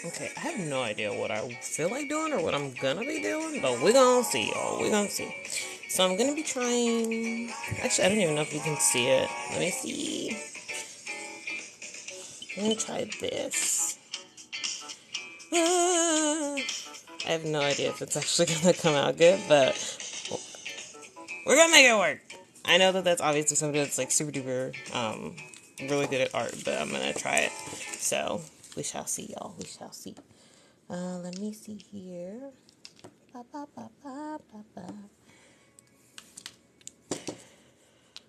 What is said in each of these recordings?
Okay, I have no idea what I feel like doing or what I'm gonna be doing, but we're gonna see, y'all. We're gonna see. So I'm gonna be trying. Actually, I don't even know if you can see it. Let me see. I'm gonna try this. I have no idea if it's actually gonna come out good, but we're gonna make it work. I know that that's obviously somebody that's like super duper, really good at art, but I'm gonna try it. So we shall see, y'all. We shall see. Let me see here. Ba, ba, ba, ba, ba, ba.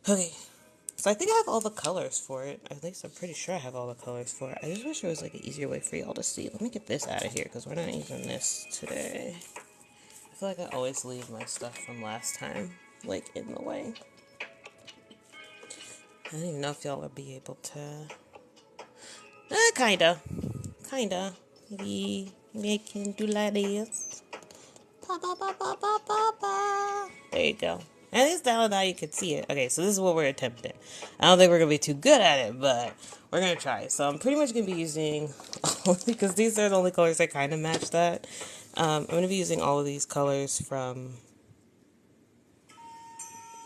Okay, so I think I have all the colors for it. At least I'm pretty sure I have all the colors for it. I just wish there was like an easier way for y'all to see. Let me get this out of here because we're not using this today. I feel like I always leave my stuff from last time, like, in the way. I don't even know if y'all will be able to... Kinda. Kinda. Maybe I can do like this. Ba, ba, ba, ba, ba, ba, ba. There you go. At least now you can see it. Okay, so this is what we're attempting. I don't think we're going to be too good at it, but we're going to try. So I'm pretty much going to be using, because these are the only colors that kind of match that. I'm going to be using all of these colors from...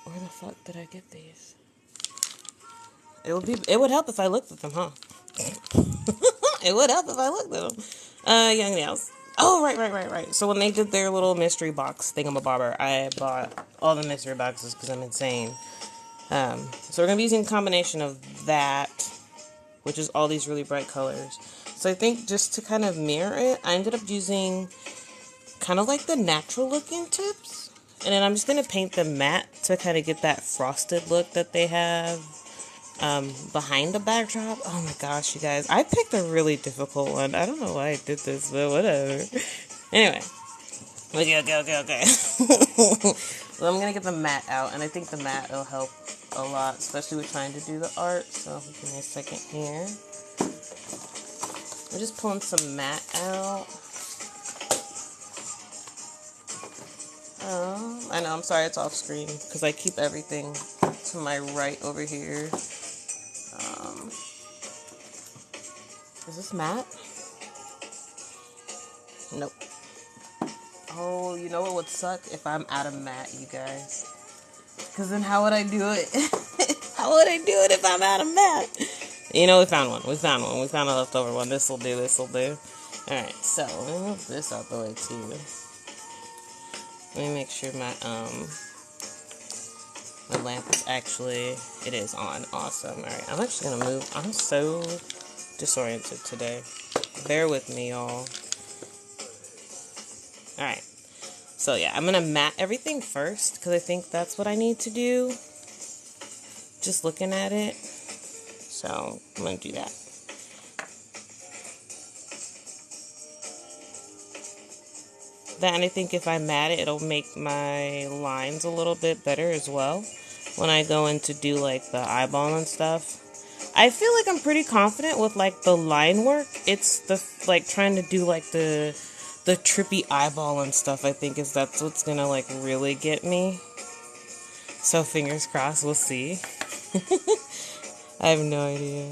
Where the fuck did I get these? It would help if I looked at them, huh? It would help if I looked at them. Young Nails. Oh, right. So when they did their little mystery box thingamabobber, I bought all the mystery boxes because I'm insane. So we're going to be using a combination of that, which is all these really bright colors. So I think just to kind of mirror it, I ended up using kind of like the natural looking tips. And then I'm just going to paint them matte to kind of get that frosted look that they have behind the backdrop. Oh my gosh, you guys. I picked a really difficult one. I don't know why I did this, but whatever. Anyway. Okay. Well, I'm going to get the matte out, and I think the matte will help a lot, especially with trying to do the art. So give me a second here. I'm just pulling some matte out. I know, I'm sorry it's off screen, because I keep everything to my right over here. Is this matte? Nope. Oh, you know what would suck? If I'm out of matte, you guys. Because then how would I do it? How would I do it if I'm out of matte? You know, we found one. We found a leftover one. This'll do. Alright, so let me move this out the way too. Let me make sure my lamp is actually, it is on. Awesome. Alright, I'm actually gonna move. I'm so disoriented today. Bear with me, y'all. Alright. So yeah, I'm gonna matte everything first because I think that's what I need to do. Just looking at it. So I'm gonna do that. And I think if I matte it, it'll make my lines a little bit better as well when I go in to do like the eyeball and stuff. I feel like I'm pretty confident with like the line work. It's the like trying to do like the trippy eyeball and stuff. I think that's what's gonna like really get me. So fingers crossed, we'll see. I have no idea.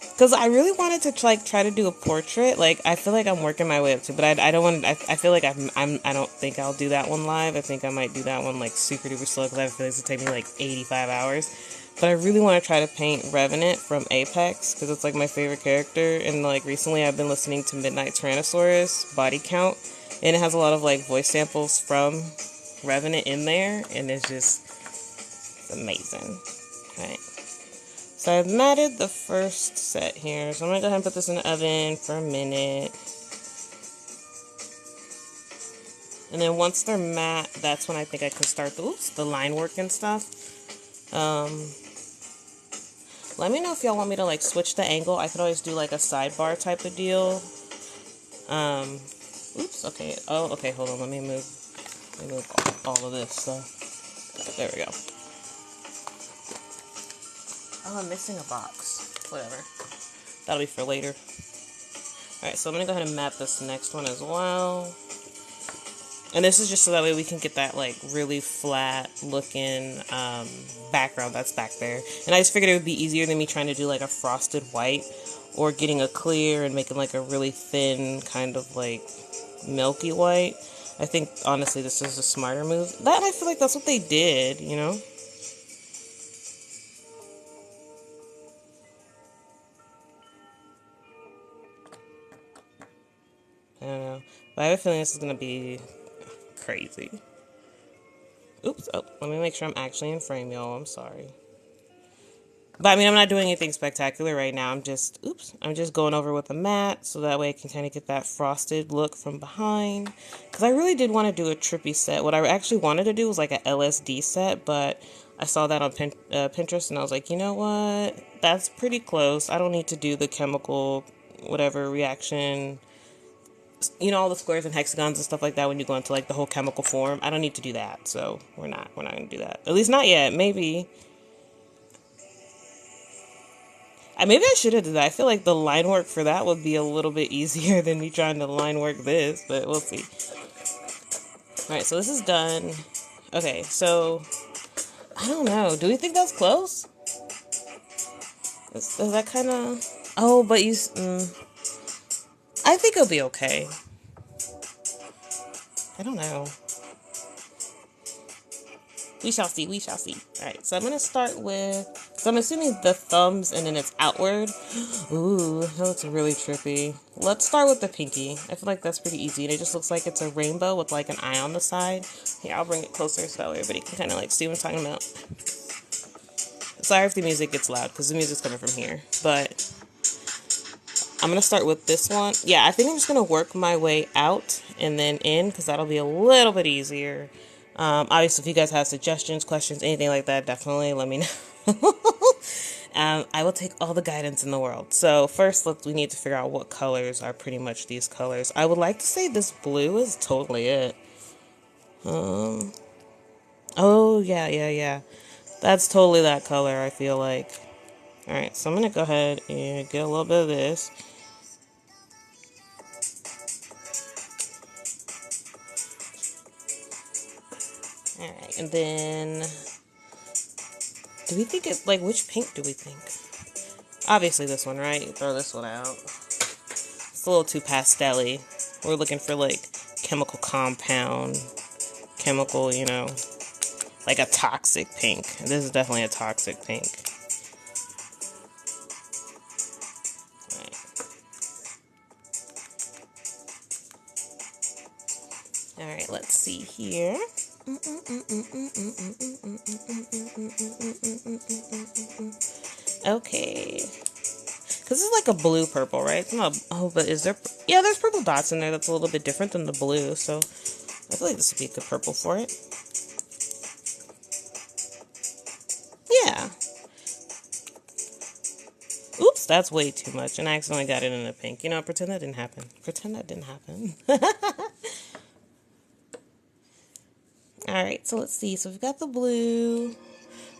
Because I really wanted to try to do a portrait. Like, I feel like I'm working my way up to, but I don't want. I feel like I don't think I'll do that one live. I think I might do that one like super duper slow because I feel like it's gonna take me like 85 hours. But I really want to try to paint Revenant from Apex because it's like my favorite character. And like recently, I've been listening to Midnight Tyrannosaurus Body Count, and it has a lot of like voice samples from Revenant in there, and it's amazing. Right. So I've matted the first set here. So I'm going to go ahead and put this in the oven for a minute. And then once they're matte, that's when I think I can start the line work and stuff. Let me know if y'all want me to like switch the angle. I could always do like a sidebar type of deal. Oops, okay. Oh, okay, hold on. Let me move all of this stuff. There we go. Oh, I'm missing a box. Whatever. That'll be for later. Alright, so I'm going to go ahead and map this next one as well. And this is just so that way we can get that, like, really flat looking background that's back there. And I just figured it would be easier than me trying to do, like, a frosted white or getting a clear and making like a really thin kind of like milky white. I think honestly this is a smarter move. That, and I feel like that's what they did, you know? I don't know. But I have a feeling this is gonna be crazy. Oops, oh, let me make sure I'm actually in frame, y'all. I'm sorry. But I mean, I'm not doing anything spectacular right now. I'm just going over with a matte so that way I can kind of get that frosted look from behind. Because I really did want to do a trippy set. What I actually wanted to do was like a LSD set, but I saw that on Pinterest and I was like, you know what? That's pretty close. I don't need to do the chemical, whatever, reaction. You know, all the squares and hexagons and stuff like that when you go into like the whole chemical form. I don't need to do that. So we're not going to do that. At least not yet. Maybe. Maybe I should have done that. I feel like the line work for that would be a little bit easier than me trying to line work this, but we'll see. Alright, so this is done. Okay, so, I don't know. Do we think that's close? Is that kind of... Oh, but you... I think it'll be okay. I don't know. We shall see, we shall see. Alright, so I'm going to start with... So I'm assuming the thumbs and then it's outward. Ooh, that looks really trippy. Let's start with the pinky. I feel like that's pretty easy. And it just looks like it's a rainbow with like an eye on the side. Here, I'll bring it closer so that way everybody can kind of like see what I'm talking about. Sorry if the music gets loud because the music's coming from here. But I'm going to start with this one. Yeah, I think I'm just going to work my way out and then in because that'll be a little bit easier. Obviously, if you guys have suggestions, questions, anything like that, definitely let me know. I will take all the guidance in the world. So first, we need to figure out what colors are pretty much these colors. I would like to say this blue is totally it. Oh, yeah. That's totally that color, I feel like. Alright, so I'm going to go ahead and get a little bit of this. Alright, and then... Do we think it... Like, which pink do we think? Obviously this one, right? Throw this one out. It's a little too pastel-y. We're looking for, like, chemical compound. Chemical, you know. Like a toxic pink. This is definitely a toxic pink. Alright, let's see here. Okay. Because this is like a blue purple, right? It's not, oh, but is there... Yeah, there's purple dots in there that's a little bit different than the blue, so I feel like this would be a good purple for it. Yeah. Oops, that's way too much, and I accidentally got it in a pink. You know, pretend that didn't happen. Pretend that didn't happen. Alright, so let's see. So we've got the blue.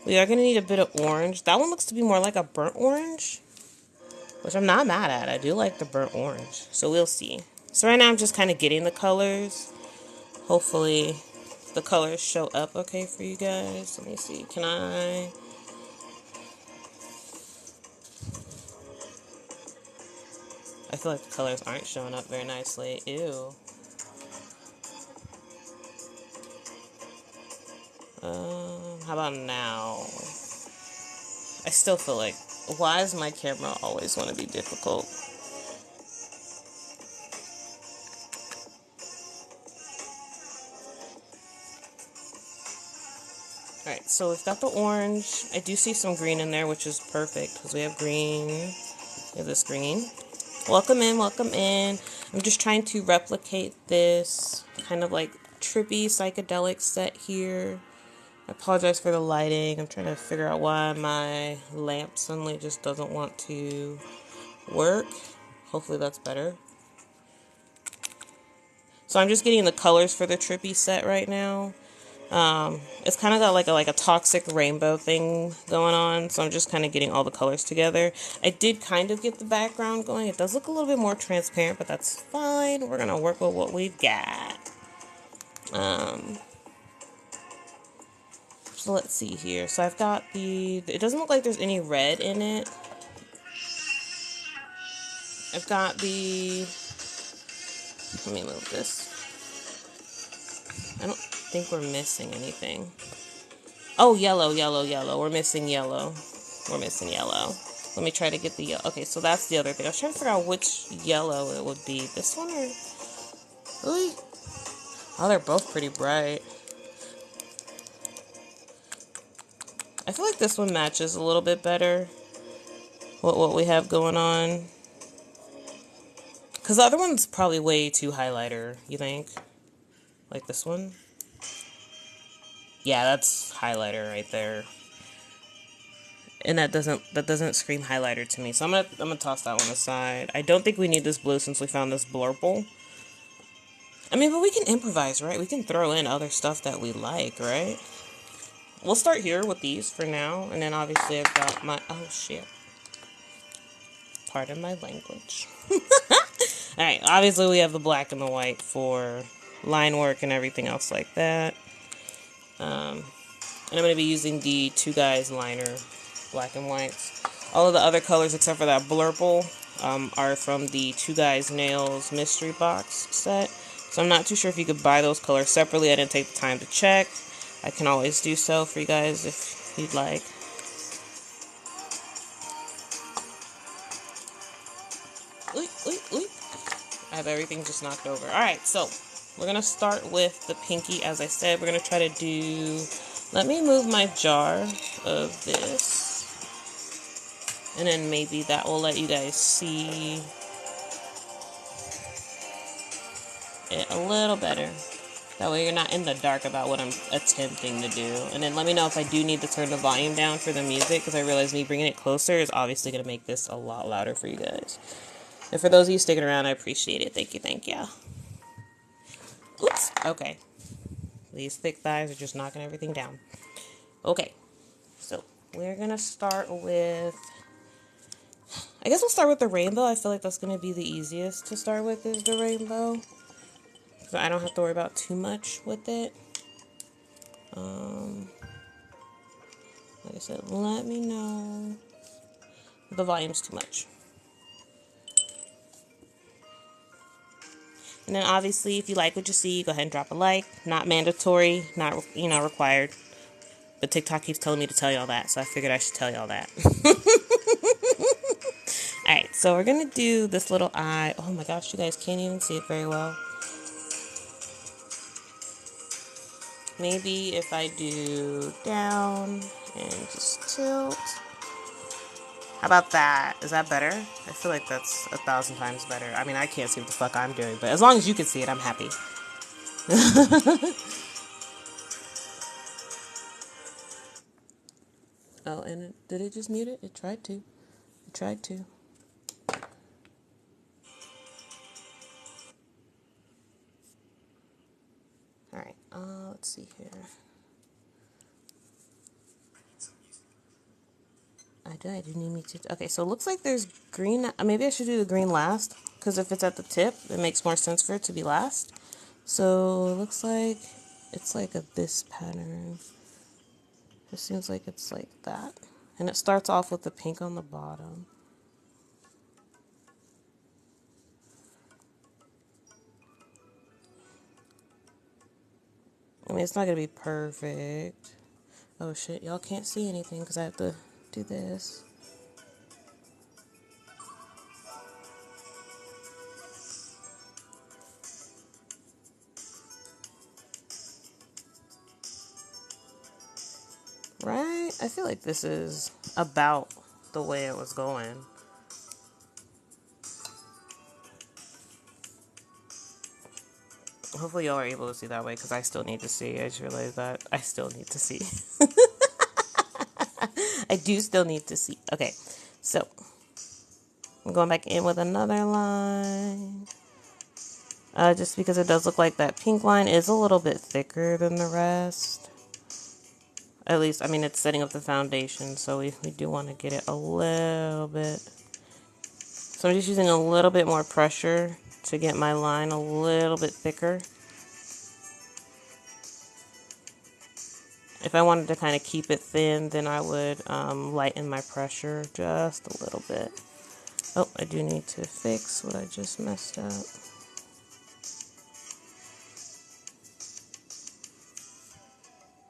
We are going to need a bit of orange. That one looks to be more like a burnt orange, which I'm not mad at. I do like the burnt orange. So we'll see. So right now I'm just kind of getting the colors. Hopefully the colors show up okay for you guys. Let me see. Can I... I feel like the colors aren't showing up very nicely. Ew. How about now? I still feel like, why does my camera always want to be difficult? Alright, so we've got the orange. I do see some green in there, which is perfect, because we have green. We have this green. Welcome in, welcome in. I'm just trying to replicate this kind of like trippy psychedelic set here. I apologize for the lighting. I'm trying to figure out why my lamp suddenly just doesn't want to work. Hopefully that's better. So I'm just getting the colors for the trippy set right now. It's kind of got like a toxic rainbow thing going on, so I'm just kind of getting all the colors together. I did kind of get the background going. It does look a little bit more transparent, but that's fine. We're gonna work with what we've got. So let's see here. So I've got it doesn't look like there's any red in it. I've got the, let me move this. I don't think we're missing anything. Oh, yellow, yellow, yellow. We're missing yellow. We're missing yellow. Let me try to get the yellow. Okay, so that's the other thing. I was trying to figure out which yellow it would be. This one or... Really? Oh, they're both pretty bright. I feel like this one matches a little bit better what we have going on. Because the other one's probably way too highlighter, you think? Like this one? Yeah, that's highlighter right there. And that doesn't scream highlighter to me. So I'm gonna toss that one aside. I don't think we need this blue since we found this blurple. I mean, but we can improvise, right? We can throw in other stuff that we like, right? We'll start here with these for now, and then obviously I've got my, oh shit. Pardon my language. Alright, obviously we have the black and the white for line work and everything else like that. And I'm going to be using the Two Guys liner, black and whites. All of the other colors except for that blurple are from the Two Guys Nails mystery box set. So I'm not too sure if you could buy those colors separately. I didn't take the time to check. I can always do so for you guys if you'd like. I have everything just knocked over. Alright, so we're going to start with the pinky. As I said, we're going to try to do... Let me move my jar of this. And then maybe that will let you guys see it a little better. That way you're not in the dark about what I'm attempting to do. And then let me know if I do need to turn the volume down for the music, because I realize me bringing it closer is obviously going to make this a lot louder for you guys. And for those of you sticking around, I appreciate it. Thank you, thank you. Oops. Okay. These thick thighs are just knocking everything down. Okay. So, we're going to start with... I guess we'll start with the rainbow. I feel like that's going to be the easiest to start with, is the rainbow. So I don't have to worry about too much with it. Like I said, let me know if the volume's too much. And then obviously, if you like what you see, go ahead and drop a like. Not mandatory, not, required. But TikTok keeps telling me to tell y'all that, so I figured I should tell y'all that. Alright, so we're going to do this little eye. Oh my gosh, you guys can't even see it very well. Maybe if I do down and just tilt. How about that? Is that better? I feel like that's 1,000 times better. I mean, I can't see what the fuck I'm doing, but as long as you can see it, I'm happy. Oh, and did it just mute it? It tried to. It tried to. Alright, let's see here. I do need me to... Okay, so it looks like there's green... Maybe I should do the green last, because if it's at the tip, it makes more sense for it to be last. So, it looks like it's like this pattern. It seems like it's like that. And it starts off with the pink on the bottom. I mean, it's not going to be perfect. Oh shit, y'all can't see anything because I have to do this. Right? I feel like this is about the way it was going. Hopefully y'all are able to see that way, because I still need to see. I just realized that I still need to see. I do still need to see. Okay, so I'm going back in with another line. Just because it does look like that pink line is a little bit thicker than the rest. At least, I mean, it's setting up the foundation, so we do want to get it a little bit. So I'm just using a little bit more pressure to get my line a little bit thicker. If I wanted to kind of keep it thin, then I would lighten my pressure just a little bit. Oh, I do need to fix what I just messed up.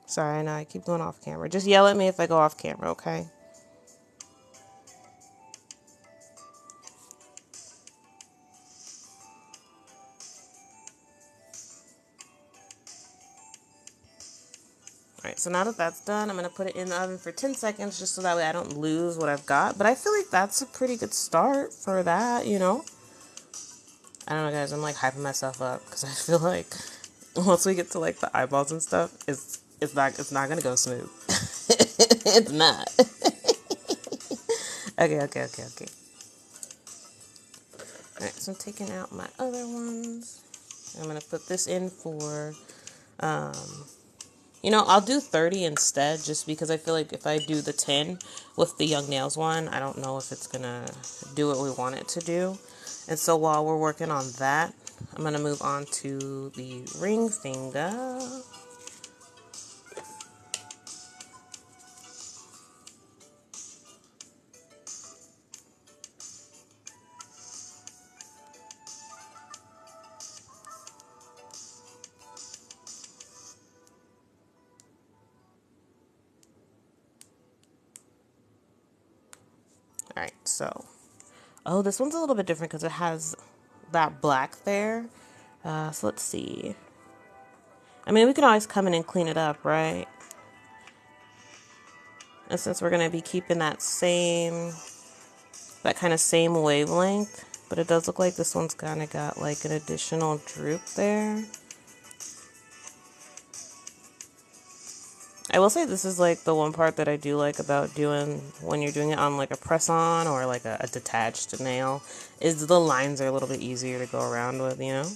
Sorry, I know I keep going off camera. Just yell at me if I go off camera, okay? Alright, so now that that's done, I'm going to put it in the oven for 10 seconds just so that way I don't lose what I've got. But I feel like that's a pretty good start for that, you know? I don't know, guys. I'm, like, hyping myself up because I feel like once we get to, like, the eyeballs and stuff, it's not going to go smooth. It's not. Okay. Alright, so I'm taking out my other ones. I'm going to put this in for... You know, I'll do 30 instead just because I feel like if I do the 10 with the Young Nails one, I don't know if it's going to do what we want it to do. And so while we're working on that, I'm going to move on to the ring finger. Alright, so... Oh, this one's a little bit different because it has that black there. So let's see. I mean, we can always come in and clean it up, right? And since we're going to be keeping that kind of same wavelength, but it does look like this one's kind of got like an additional droop there. I will say this is like the one part that I do like about doing when you're doing it on like a press on or like a detached nail is the lines are a little bit easier to go around with, you know?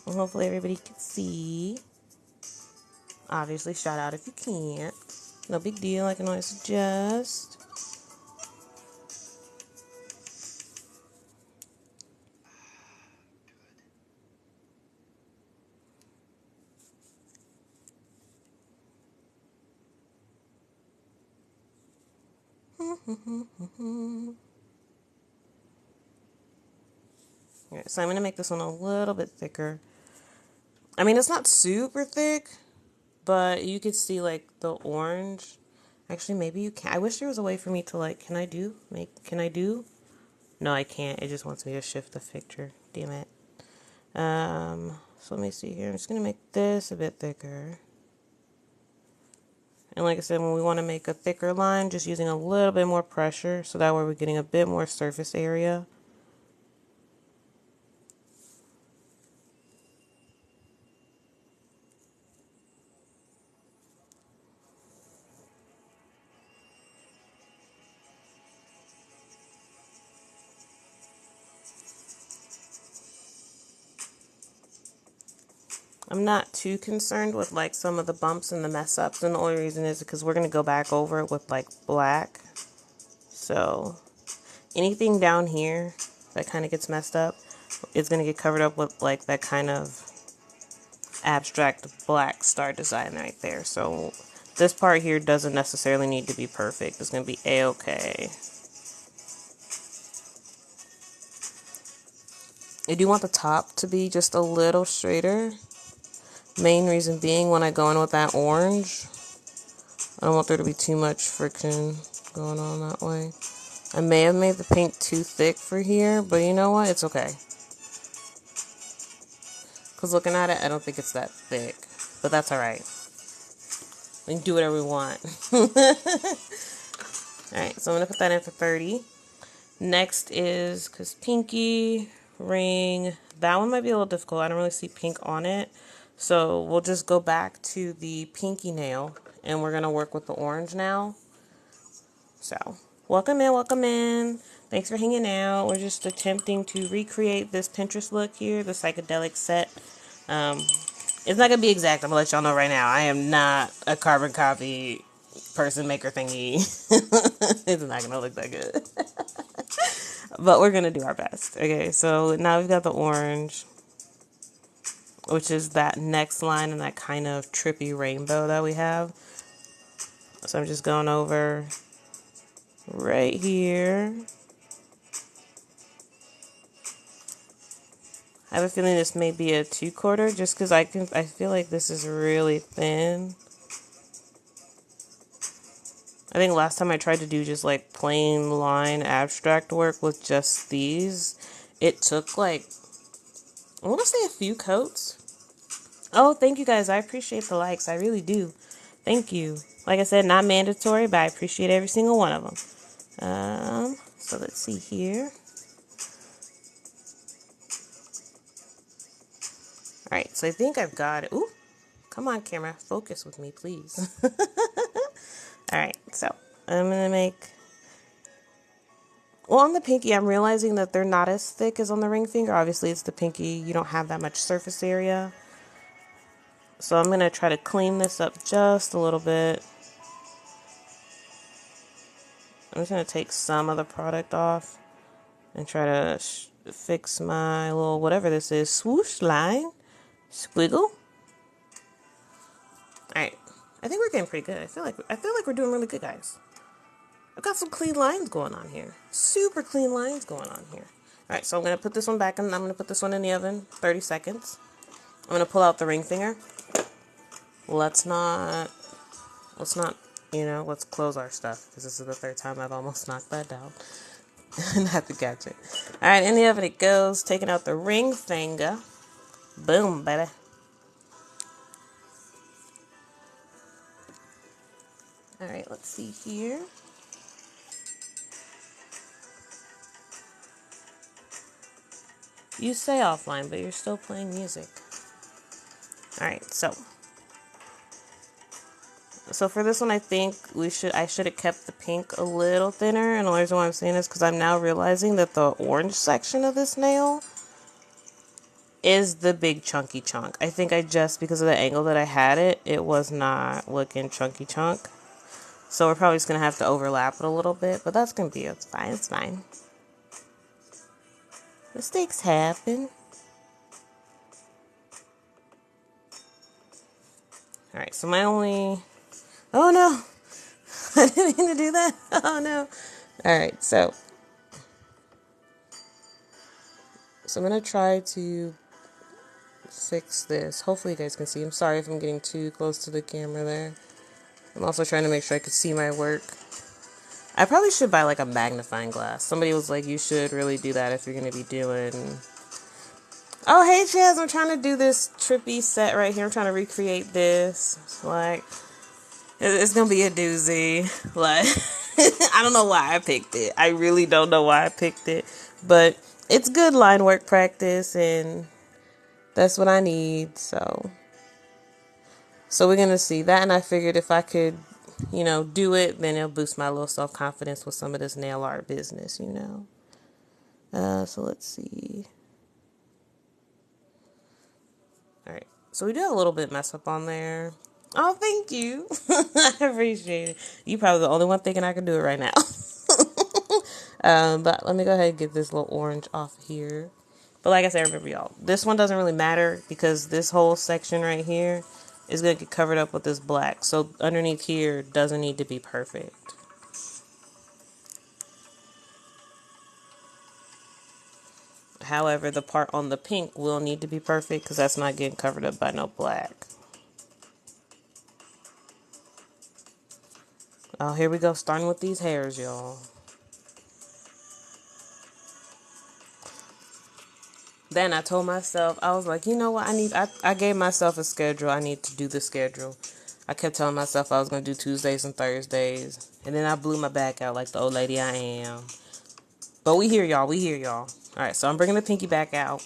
Well, hopefully everybody can see. Obviously, shout out if you can't. No big deal, I can always adjust. Alright, so I'm going to make this one a little bit thicker. I mean, it's not super thick, but you could see like the orange. Actually, maybe you can. I wish there was a way for me to like, can I do? No, I can't. It just wants me to shift the picture. Damn it. So let me see here. I'm just going to make this a bit thicker. And like I said, when we want to make a thicker line, just using a little bit more pressure, so that way we're getting a bit more surface area. I'm not too concerned with like some of the bumps and the mess ups, and the only reason is because we're going to go back over it with like black. So anything down here that kind of gets messed up is going to get covered up with like that kind of abstract black star design right there. So this part here doesn't necessarily need to be perfect. It's going to be a-okay. I do want the top to be just a little straighter. Main reason being when I go in with that orange, I don't want there to be too much friction going on that way. I may have made the pink too thick for here, but you know what? It's okay. Because looking at it, I don't think it's that thick. But that's alright. We can do whatever we want. Alright, so I'm going to put that in for 30. Next is, because pinky, ring, that one might be a little difficult. I don't really see pink on it. So we'll just go back to the pinky nail, and we're going to work with the orange now. So, welcome in. Thanks for hanging out. We're just attempting to recreate this Pinterest look here, the psychedelic set. It's not going to be exact. I'm going to let y'all know right now. I am not a carbon copy person maker thingy. It's not going to look that good. But we're going to do our best. Okay, so now we've got the orange. which is that next line and that kind of trippy rainbow that we have. So I'm just going over right here. I have a feeling this may be a 2/4 just because I feel like this is really thin. I think last time I tried to do just like plain line abstract work with just these, it took like, I want to say a few coats. Oh, thank you guys. I appreciate the likes. I really do. Thank you. Like I said, not mandatory, but I appreciate every single one of them. So let's see here. All right, so I think I've got it. Ooh, come on, camera. Focus with me, please. All right, so I'm going to make... Well, on the pinky, I'm realizing that they're not as thick as on the ring finger. Obviously, it's the pinky. You don't have that much surface area. So I'm going to try to clean this up just a little bit. I'm just going to take some of the product off and try to fix my little, whatever this is, swoosh line, squiggle. Alright, I think we're getting pretty good. I feel like we're doing really good, guys. I've got some clean lines going on here. Super clean lines going on here. Alright, so I'm going to put this one back, and I'm going to put this one in the oven, 30 seconds. I'm going to pull out the ring finger. Let's not, let's close our stuff, because this is the third time I've almost knocked that down. And have to catch it. Alright, in the oven it goes. Taking out the ring finger. Boom, baby. Alright, let's see here. You say offline, but you're still playing music. Alright, so for this one, I think I should have kept the pink a little thinner. And the reason why I'm saying this, because I'm now realizing that the orange section of this nail is the big chunky chunk. I think because of the angle that I had it, it was not looking chunky chunk. So we're probably just going to have to overlap it a little bit, but that's going to be, it's fine. Mistakes happen. Alright, so oh no! I didn't mean to do that. Oh no. Alright, so I'm going to try to fix this. Hopefully you guys can see. I'm sorry if I'm getting too close to the camera there. I'm also trying to make sure I can see my work. I probably should buy like a magnifying glass. Somebody was like, you should really do that if you're going to be doing... Oh, hey Chaz, I'm trying to do this trippy set right here. I'm trying to recreate this. Like, it's going to be a doozy. Like, I don't know why I picked it. I really don't know why I picked it. But it's good line work practice, and that's what I need. So we're going to see that. And I figured if I could, do it, then it'll boost my little self-confidence with some of this nail art business, So let's see. All right. So we did a little bit mess up on there. Oh, thank you. I appreciate it. You probably the only one thinking I can do it right now. But let me go ahead and get this little orange off here. But like I said, remember y'all, this one doesn't really matter because this whole section right here is going to get covered up with this black. So underneath here doesn't need to be perfect. However, the part on the pink will need to be perfect because that's not getting covered up by no black. Oh, here we go. Starting with these hairs, y'all. Then I told myself, I was like, you know what? I gave myself a schedule. I need to do the schedule. I kept telling myself I was going to do Tuesdays and Thursdays. And then I blew my back out like the old lady I am. But we here, y'all. We here, y'all. All right, so I'm bringing the pinky back out.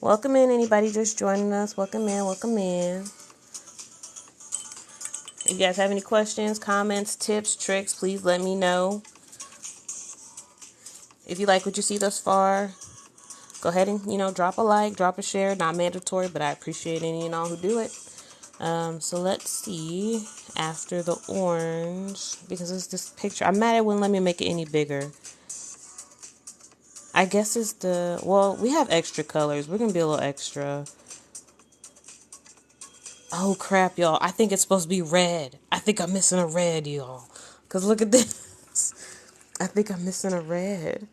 Welcome in, anybody just joining us. Welcome in, welcome in. If you guys have any questions, comments, tips, tricks, please let me know. If you like what you see thus far, go ahead and, drop a like, drop a share. Not mandatory, but I appreciate any and all who do it. So let's see. After the orange, because it's this picture. I'm mad it wouldn't let me make it any bigger. I guess it's we have extra colors. We're going to be a little extra. Oh crap, y'all. I think it's supposed to be red. I think I'm missing a red, y'all. Because look at this. I think I'm missing a red.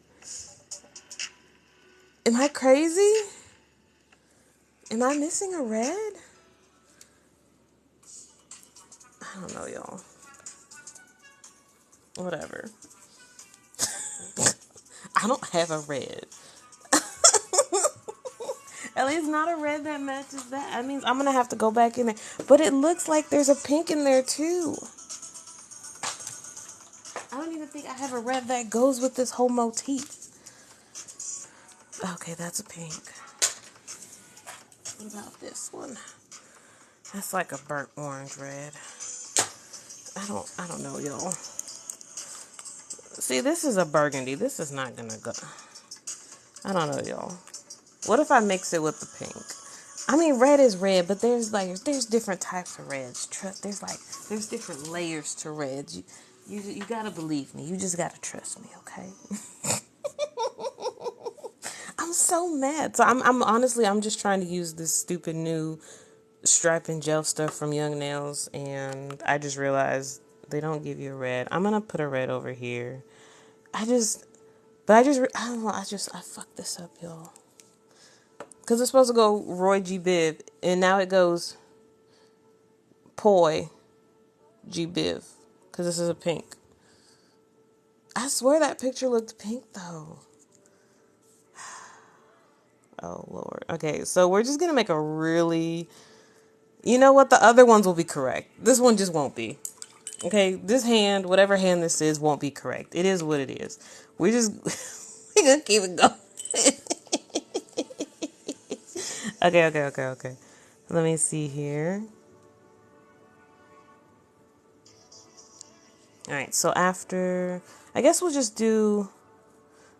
Am I crazy? Am I missing a red? I don't know, y'all. Whatever. I don't have a red. At least not a red that matches that. That means I'm going to have to go back in there. But it looks like there's a pink in there too. I don't even think I have a red that goes with this whole motif. Okay, that's a pink. What about this one? That's like a burnt orange red. I don't know, y'all. See, this is a burgundy. This is not gonna go. I don't know, y'all. What if I mix it with the pink? I mean, red is red, but there's different types of reds. There's different layers to reds. You gotta believe me. You just gotta trust me, okay? I'm so mad. So I'm honestly I'm just trying to use this stupid new stripe and gel stuff from Young Nails, and I just realized they don't give you a red. I'm gonna put a red over here. I don't know. I fucked this up, y'all. Because it's supposed to go Roy G. Biv, and now it goes Poi G. Biv. Because this is a pink. I swear that picture looked pink, though. Oh, Lord. Okay, so we're just going to make a really... You know what? The other ones will be correct. This one just won't be. Okay, this hand, whatever hand this is, won't be correct. It is what it is. We're just... we're going to keep it going. Okay. Let me see here. Alright, so after... I guess we'll just do...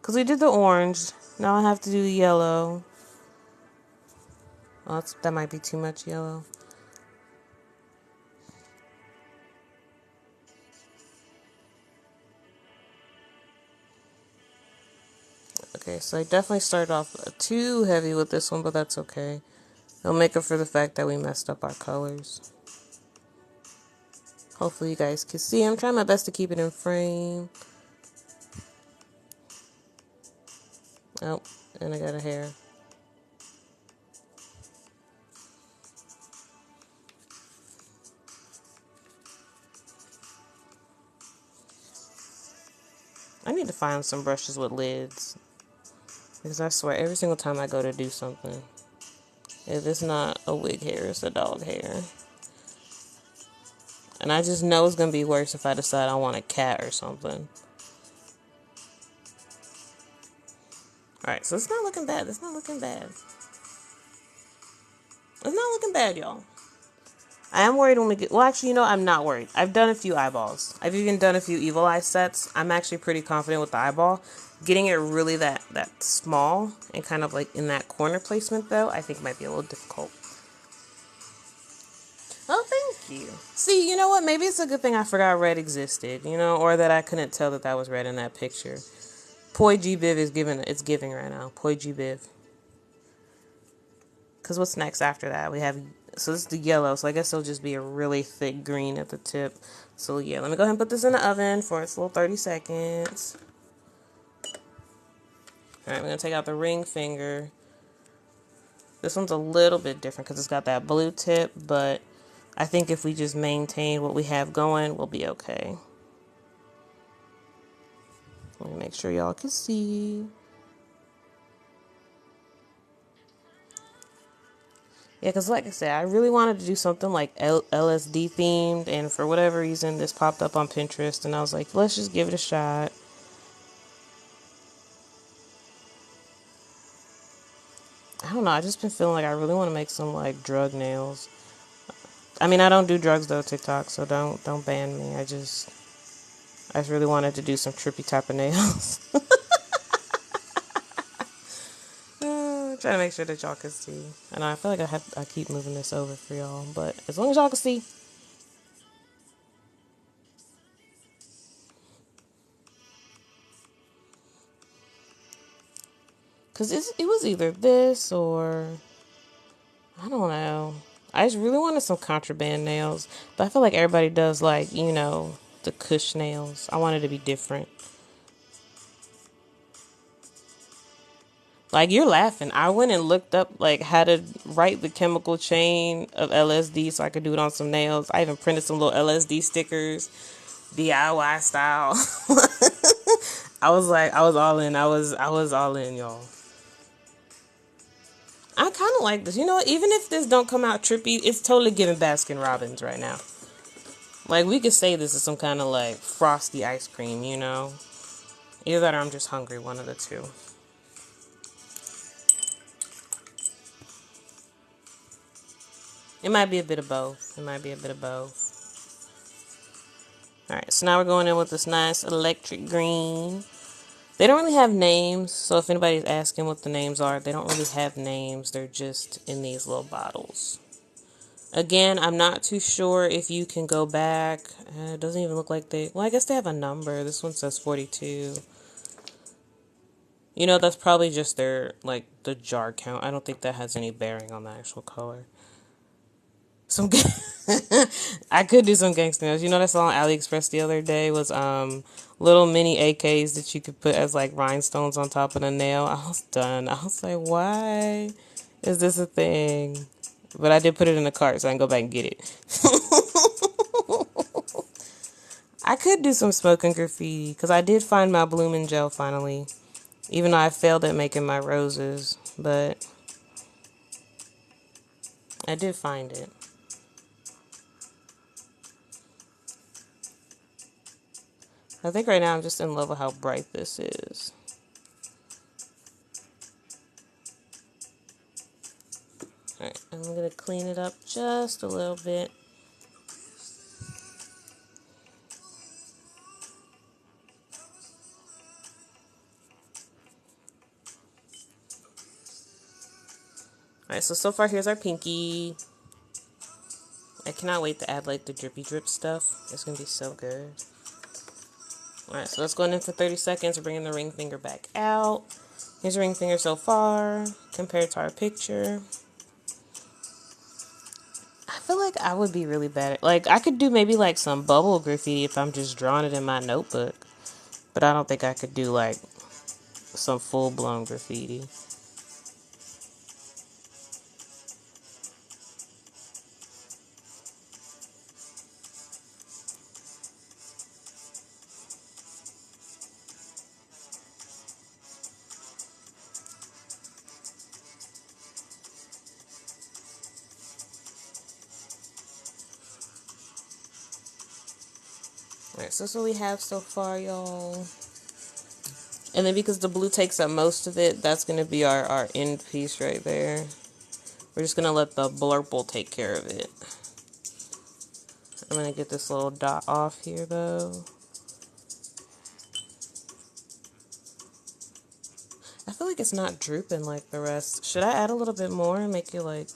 Because we did the orange. Now I have to do the yellow. Oh, that might be too much yellow. Okay, so I definitely started off too heavy with this one, but that's okay. It'll make up for the fact that we messed up our colors. Hopefully you guys can see. I'm trying my best to keep it in frame. Oh, and I got a hair. I need to find some brushes with lids. Because I swear, every single time I go to do something, if it's not a wig hair, it's a dog hair. And I just know it's going to be worse if I decide I want a cat or something. Alright, so it's not looking bad. It's not looking bad. It's not looking bad, y'all. I am worried when we get... Well, actually, you know, I'm not worried. I've done a few eyeballs. I've even done a few evil eye sets. I'm actually pretty confident with the eyeball. Getting it really that small and kind of like in that corner placement, though, I think might be a little difficult. Oh, thank you. See, you know what? Maybe it's a good thing I forgot red existed, you know, or that I couldn't tell that was red in that picture. Poi G Biv is giving right now. Poi G Biv. Because what's next after that? We have... So this is the yellow, so I guess it'll just be a really thick green at the tip. So yeah, let me go ahead and put this in the oven for its little 30 seconds. Alright, we're going to take out the ring finger. This one's a little bit different because it's got that blue tip, but I think if we just maintain what we have going, we'll be okay. Let me make sure y'all can see. Yeah, because like I said, I really wanted to do something like LSD themed, and for whatever reason, this popped up on Pinterest, and I was like, let's just give it a shot. I don't know, I just been feeling like I really want to make some, like, drug nails. I mean, I don't do drugs, though, TikTok, so don't ban me. I just really wanted to do some trippy type of nails. Trying to make sure that y'all can see. And I feel like I keep moving this over for y'all, but as long as y'all can see. Because it was either this or... I don't know. I just really wanted some contraband nails, but I feel like everybody does like, you know, the cush nails. I wanted to be different. Like, you're laughing. I went and looked up like how to write the chemical chain of LSD so I could do it on some nails. I even printed some little LSD stickers, DIY style. I was like, I was all in. I was all in, y'all. I kind of like this. You know what? Even if this don't come out trippy, it's totally giving Baskin Robbins right now. Like, we could say this is some kind of like frosty ice cream, you know? Either that or I'm just hungry, one of the two. It might be a bit of both. It might be a bit of both. Alright, so now we're going in with this nice electric green. They don't really have names, so if anybody's asking what the names are, they don't really have names. They're just in these little bottles. Again, I'm not too sure if you can go back. It doesn't even look like they... Well, I guess they have a number. This one says 42. You know, that's probably just their, like, the jar count. I don't think that has any bearing on the actual color. I could do some gangster nails. You know that song on AliExpress the other day was little mini AKs that you could put as like rhinestones on top of the nail. I was done. I was like, why is this a thing? But I did put it in the cart so I can go back and get it. I could do some smoking graffiti because I did find my blooming gel finally. Even though I failed at making my roses, but I did find it. I think right now I'm just in love with how bright this is. Alright, I'm going to clean it up just a little bit. Alright, so far here's our pinky. I cannot wait to add like the drippy drip stuff. It's going to be so good. Alright, so let's go in for 30 seconds. We're bringing the ring finger back out. Here's the ring finger so far compared to our picture. I feel like I would be really bad at, like, I could do maybe like some bubble graffiti if I'm just drawing it in my notebook. But I don't think I could do like some full-blown graffiti. Alright, so that's what we have so far, y'all. And then because the blue takes up most of it, that's going to be our end piece right there. We're just going to let the blurple take care of it. I'm going to get this little dot off here, though. I feel like it's not drooping like the rest. Should I add a little bit more and make it like,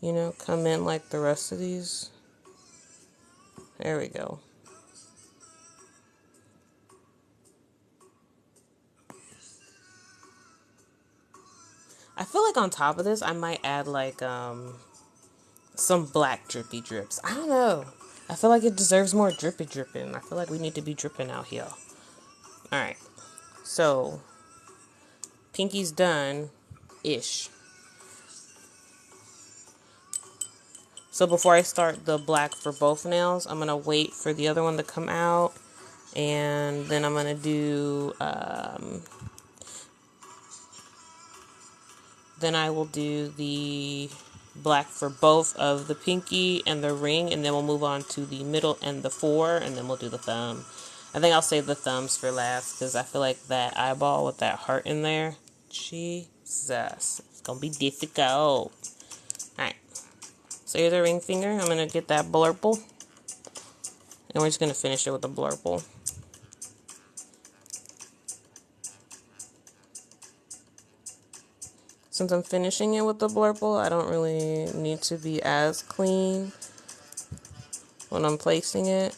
you know, come in like the rest of these? There we go. I feel like on top of this, I might add like some black drippy drips. I don't know. I feel like it deserves more drippy dripping. I feel like we need to be dripping out here. Alright. So, pinky's done-ish. So before I start the black for both nails, I'm going to wait for the other one to come out. And then I'm going to do... then I will do the black for both of the pinky and the ring. And then we'll move on to the middle and the four. And then we'll do the thumb. I think I'll save the thumbs for last because I feel like that eyeball with that heart in there, Jesus, it's gonna be difficult. Alright, so here's the ring finger. I'm gonna get that blurple, and we're just gonna finish it with the blurple. Since I'm finishing it with the blurple, I don't really need to be as clean when I'm placing it.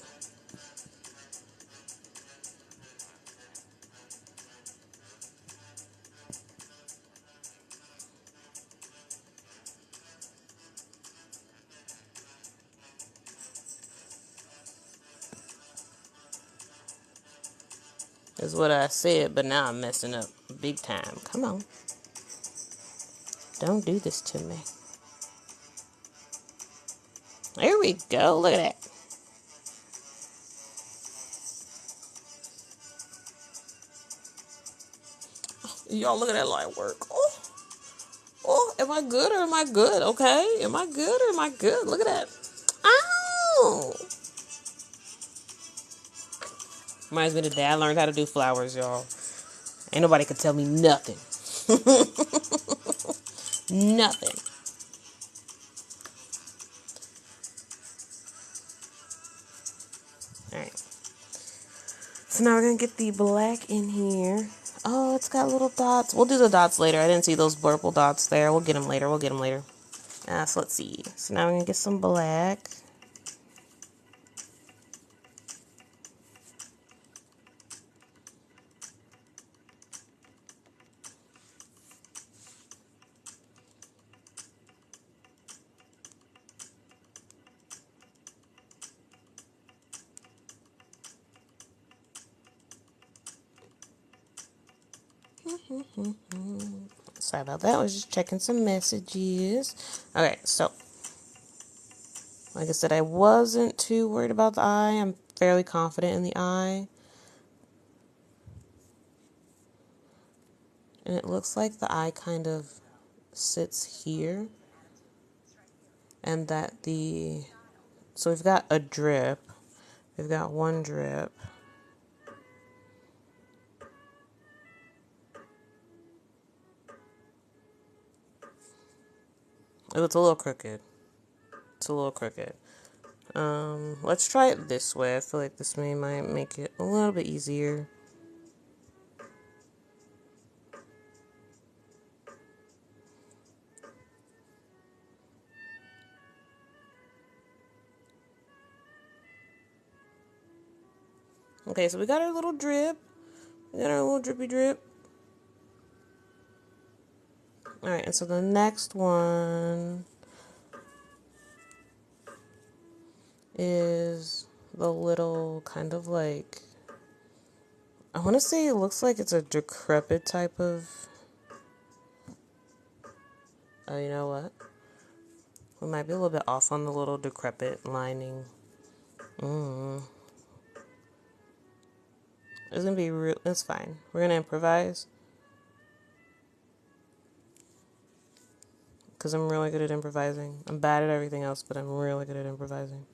is what I said, but now I'm messing up big time. Come on. Don't do this to me. There we go. Look at that. Y'all, look at that line work. Oh, oh, am I good or am I good? Okay. Am I good or am I good? Look at that. Ow! Reminds me of the day I learned how to do flowers, y'all. Ain't nobody could tell me nothing. Nothing. Alright. So now we're going to get the black in here. Oh, it's got little dots. We'll do the dots later. I didn't see those purple dots there. We'll get them later. So let's see. So now we're going to get some black. Sorry about that. I was just checking some messages. Okay, so like I said, I wasn't too worried about the eye. I'm fairly confident in the eye. And it looks like the eye kind of sits here. And that so we've got a drip. We've got one drip. Oh, it's a little crooked. Let's try it this way. I feel like this might make it a little bit easier. Okay, so we got our little drip. We got our little drippy drip. Alright, and so the next one is the little kind of like, I want to say it looks like it's a decrepit type of, oh, you know what? We might be a little bit off on the little decrepit lining. It's going to be real, it's fine. We're going to improvise. Because I'm really good at improvising. I'm bad at everything else, but I'm really good at improvising.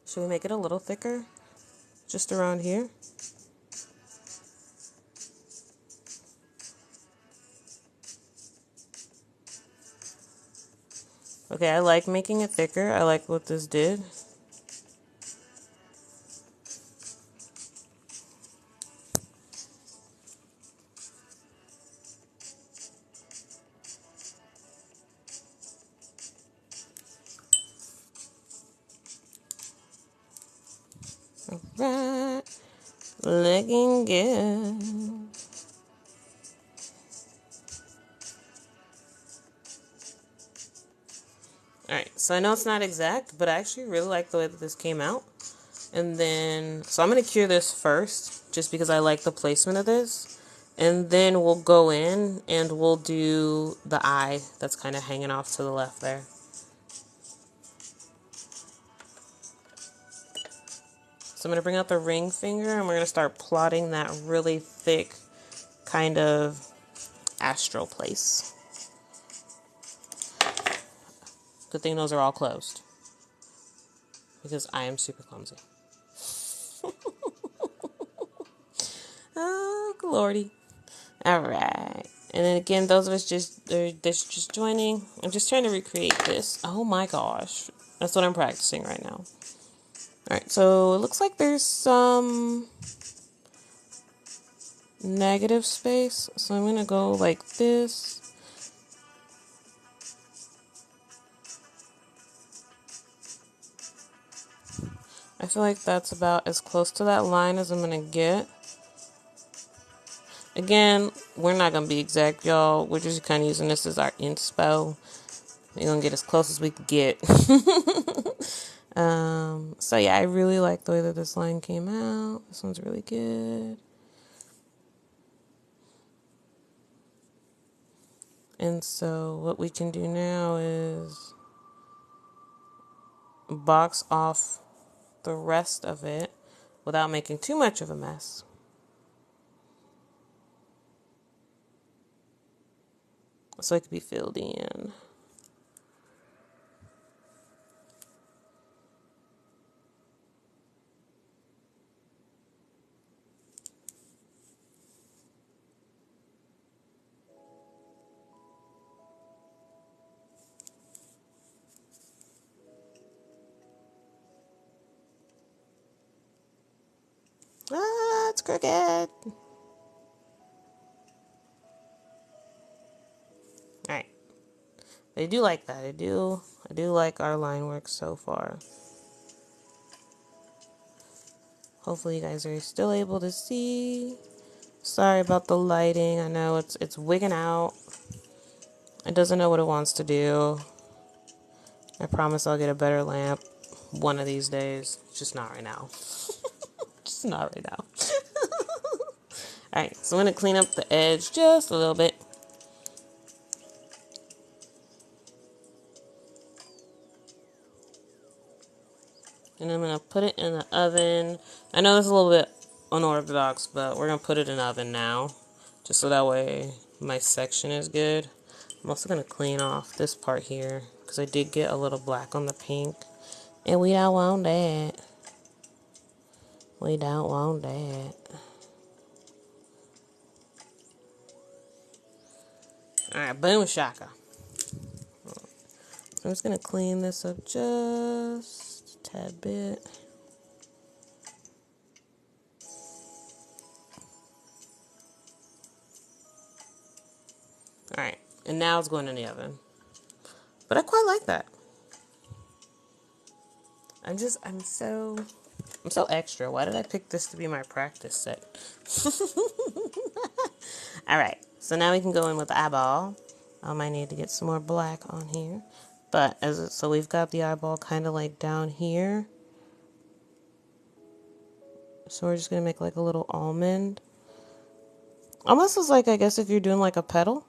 Should we make it a little thicker? Just around here? Okay, I like making it thicker. I like what this did. Alright. Looking good. Alright, so I know it's not exact, but I actually really like the way that this came out. And then, so I'm going to cure this first, just because I like the placement of this. And then we'll go in and we'll do the eye that's kind of hanging off to the left there. So I'm going to bring out the ring finger and we're going to start plotting that really thick kind of astral place. Good thing those are all closed, because I am super clumsy. Oh, lordy. Alright. And then again, those of us that's just joining, I'm just trying to recreate this. Oh my gosh. That's what I'm practicing right now. Alright, so it looks like there's some negative space. So I'm going to go like this. I feel like that's about as close to that line as I'm going to get. Again, we're not going to be exact, y'all. We're just kind of using this as our inspo. We're going to get as close as we can get. So yeah, I really like the way that this line came out. This one's really good. And so what we can do now is box off the rest of it without making too much of a mess. So it can be filled in. Ah, it's crooked. Alright. I do like that. I do like our line work so far. Hopefully you guys are still able to see. Sorry about the lighting. I know it's wigging out. It doesn't know what it wants to do. I promise I'll get a better lamp one of these days. Just not right now. Just not right now. Alright, so I'm going to clean up the edge just a little bit. And I'm going to put it in the oven. I know this is a little bit unorthodox, but we're going to put it in the oven now. Just so that way my section is good. I'm also going to clean off this part here, because I did get a little black on the pink. And we don't want that. We don't want that. Alright, boom shaka. I'm just going to clean this up just a tad bit. Alright, and now it's going in the oven. But I quite like that. I'm so extra. Why did I pick this to be my practice set? Alright, so now we can go in with the eyeball. I might need to get some more black on here. But so we've got the eyeball kind of like down here. So we're just going to make like a little almond. Almost as like, I guess if you're doing like a petal.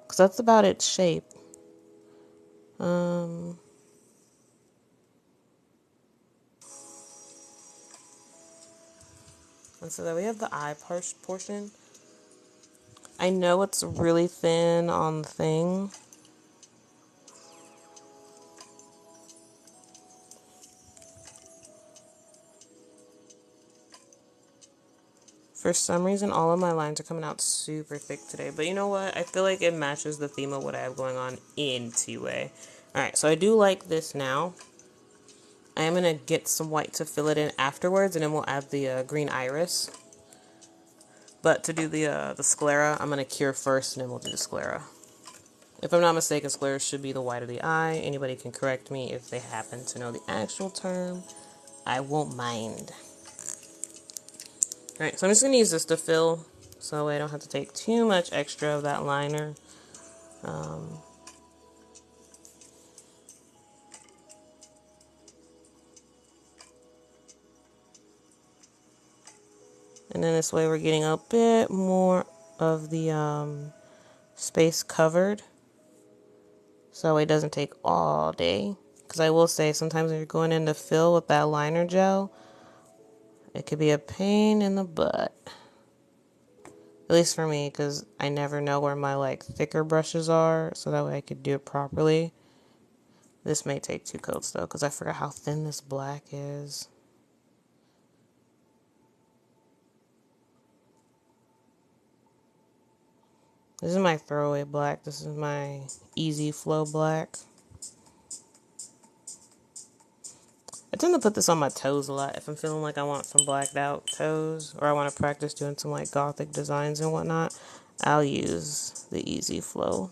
Because that's about its shape. And so that we have the eye portion. I know it's really thin on the thing. For some reason, all of my lines are coming out super thick today. But you know what? I feel like it matches the theme of what I have going on in T-Way. Alright, so I do like this now. I am going to get some white to fill it in afterwards, and then we'll add the green iris. But to do the sclera, I'm going to cure first, and then we'll do the sclera. If I'm not mistaken, sclera should be the white of the eye. Anybody can correct me if they happen to know the actual term. I won't mind. Alright, so I'm just going to use this to fill, so that way I don't have to take too much extra of that liner. And then this way we're getting a bit more of the space covered. So it doesn't take all day. Because I will say, sometimes when you're going in to fill with that liner gel, it could be a pain in the butt. At least for me, because I never know where my like thicker brushes are, so that way I could do it properly. This may take 2 coats though, because I forgot how thin this black is. This is my throwaway black. This is my easy flow black. I tend to put this on my toes a lot if I'm feeling like I want some blacked out toes, or I want to practice doing some like gothic designs and whatnot. I'll use the easy flow.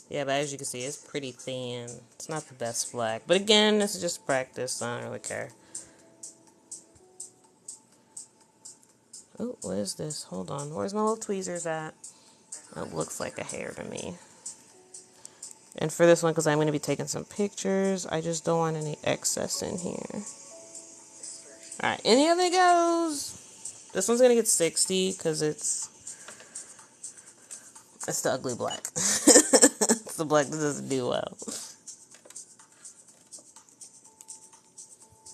Yeah, but as you can see, it's pretty thin. It's not the best black. But again, this is just practice, so I don't really care. Oh, what is this? Hold on. Where's my little tweezers at? It looks like a hair to me. And for this one, because I'm going to be taking some pictures, I just don't want any excess in here. Alright, any other goes? This one's going to get 60 because it's the ugly black. It's the black that doesn't do well.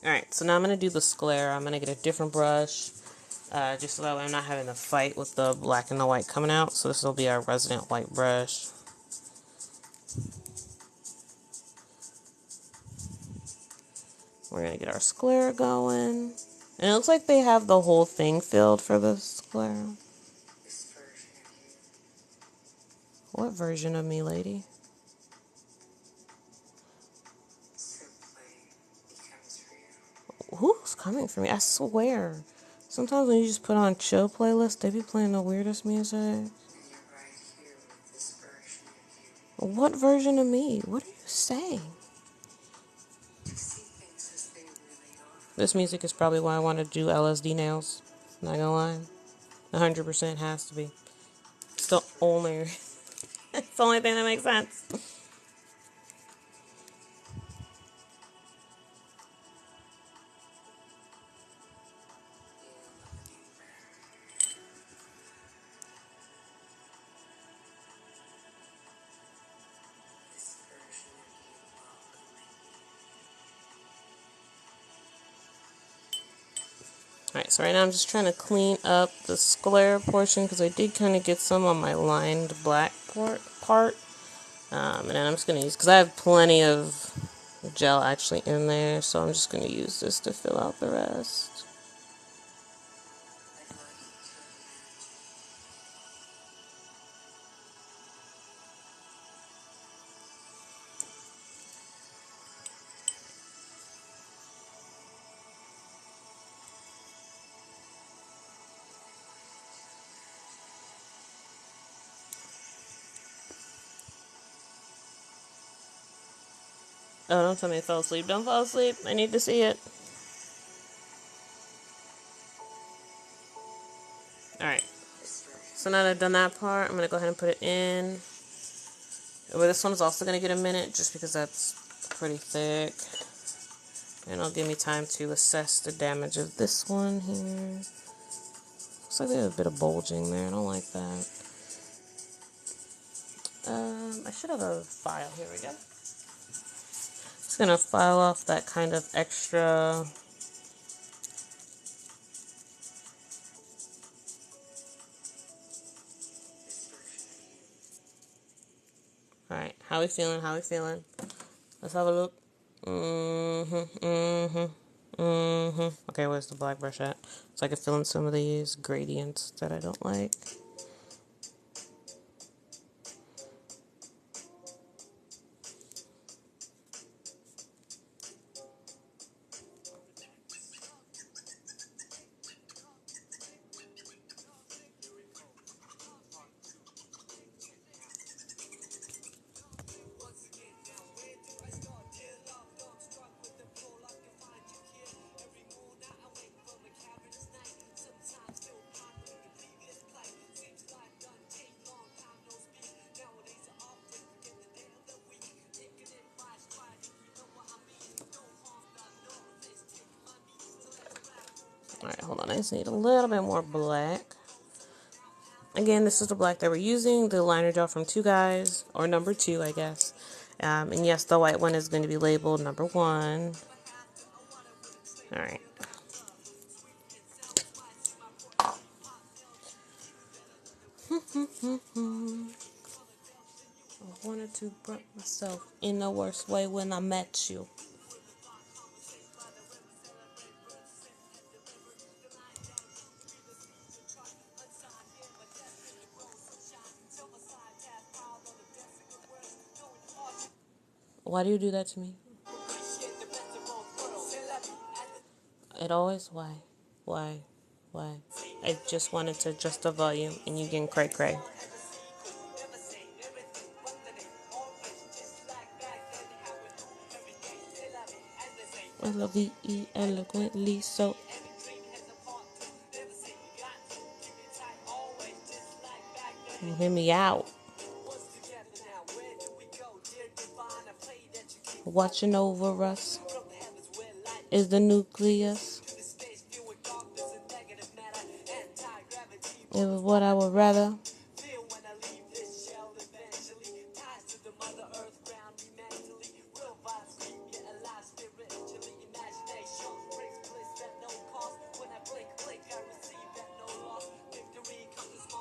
Alright, so now I'm going to do the sclera. I'm going to get a different brush. Just so that way I'm not having to fight with the black and the white coming out. So this will be our resident white brush. We're going to get our sclera going. And it looks like they have the whole thing filled for the sclera. What version of me, lady? Who's coming for me? I swear. Sometimes when you just put on chill playlists, they be playing the weirdest music. What version of me? What are you saying? This music is probably why I want to do LSD nails. Not gonna lie. 100% has to be. It's the only, it's the only thing that makes sense. Alright, so right now I'm just trying to clean up the sclera portion because I did kind of get some on my lined black part. And then I'm just going to use, because I have plenty of gel actually in there, so I'm just going to use this to fill out the rest. Oh, don't tell me I fell asleep. Don't fall asleep. I need to see it. Alright. So now that I've done that part, I'm going to go ahead and put it in. Well, this one is also going to get a minute just because that's pretty thick. And it'll give me time to assess the damage of this one here. Looks like there's a bit of bulging there. I don't like that. I should have a file. Here we go. Just going to file off that kind of extra... Alright, how we feeling? How we feeling? Let's have a look. Okay, where's the black brush at? So I can fill in some of these gradients that I don't like. Alright, hold on. I just need a little bit more black. Again, this is the black that we're using. The liner gel from Two Guys, or number 2, I guess. And yes, the white one is going to be labeled number 1. Alright. I wanted to burn myself in the worst way when I met you. Why do you do that to me? It always, why? Why? Why? I just wanted to adjust the volume and you getting cray cray. L-O-V-E, eloquently so. Hear me out. Watching over us is the nucleus. It was what I would rather.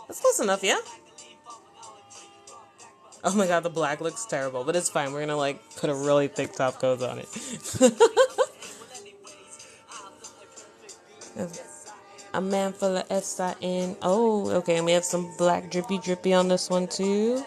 That's close enough, yeah? Oh my god, the black looks terrible, but it's fine. We're gonna like put a really thick top coat on it. A man full of S-I-N. Oh, okay, and we have some black drippy on this one too.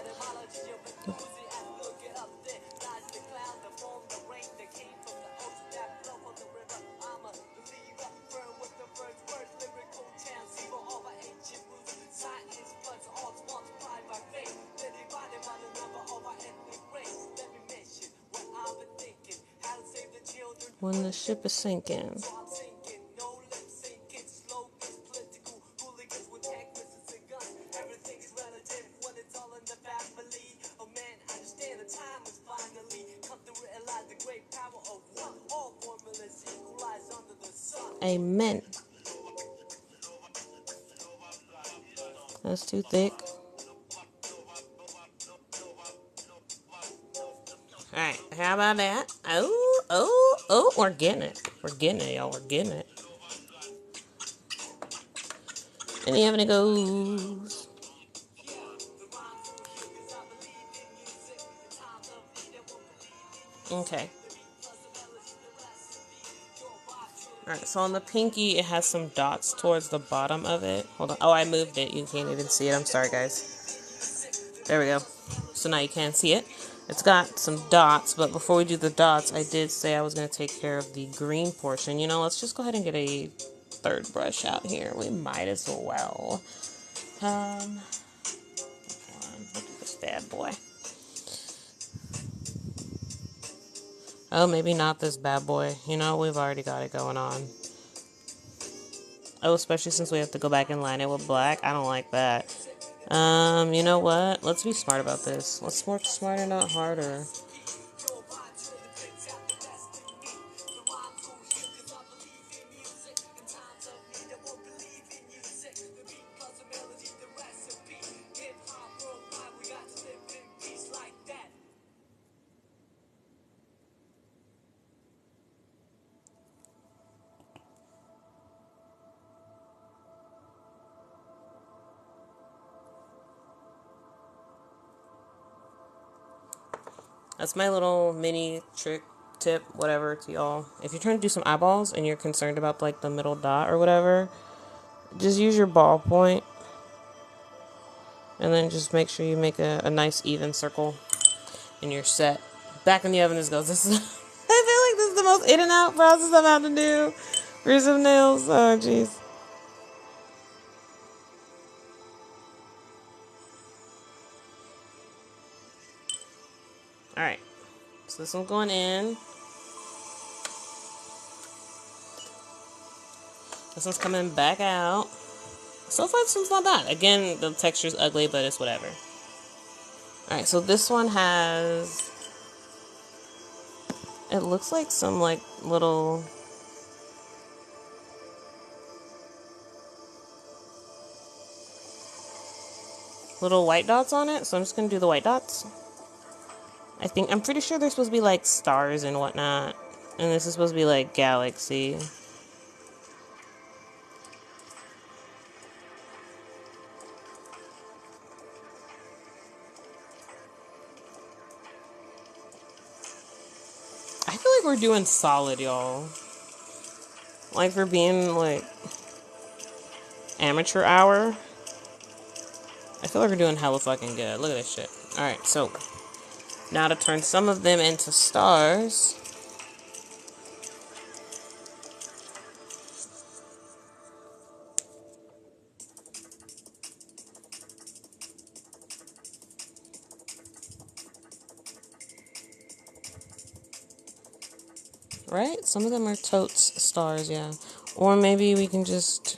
When the ship is sinking. Amen. That's too thick. Alright, how about that? Oh, we're getting it. We're getting it, y'all. We're getting it. Any have any goes? Okay. Alright, so on the pinky, it has some dots towards the bottom of it. Hold on. Oh, I moved it. You can't even see it. I'm sorry, guys. There we go. So now you can see it. It's got some dots, but before we do the dots, I did say I was going to take care of the green portion. You know, let's just go ahead and get a third brush out here. We might as well. Hold on. Look at this bad boy. Oh, maybe not this bad boy. You know, we've already got it going on. Oh, especially since we have to go back and line it with black. I don't like that. You know what? Let's be smart about this. Let's work smarter, not harder. That's my little mini trick, tip, whatever to y'all. If you're trying to do some eyeballs and you're concerned about like the middle dot or whatever, just use your ballpoint and then just make sure you make a nice even circle and you're set. Back in the oven this goes. This is I feel like this is the most in and out process I've had to do for some nails. Oh jeez. Alright. So this one's going in. This one's coming back out. So far, this one's not bad. Again, the texture's ugly, but it's whatever. Alright, so this one has... It looks like some, like, little... white dots on it. So I'm just going to do the white dots. I'm pretty sure they're supposed to be, like, stars and whatnot. And this is supposed to be, like, galaxy. I feel like we're doing solid, y'all. Like, for being, like, amateur hour. I feel like we're doing hella fucking good. Look at this shit. Alright, so now to turn some of them into stars. right? Some of them are totes stars, yeah. Or maybe we can just...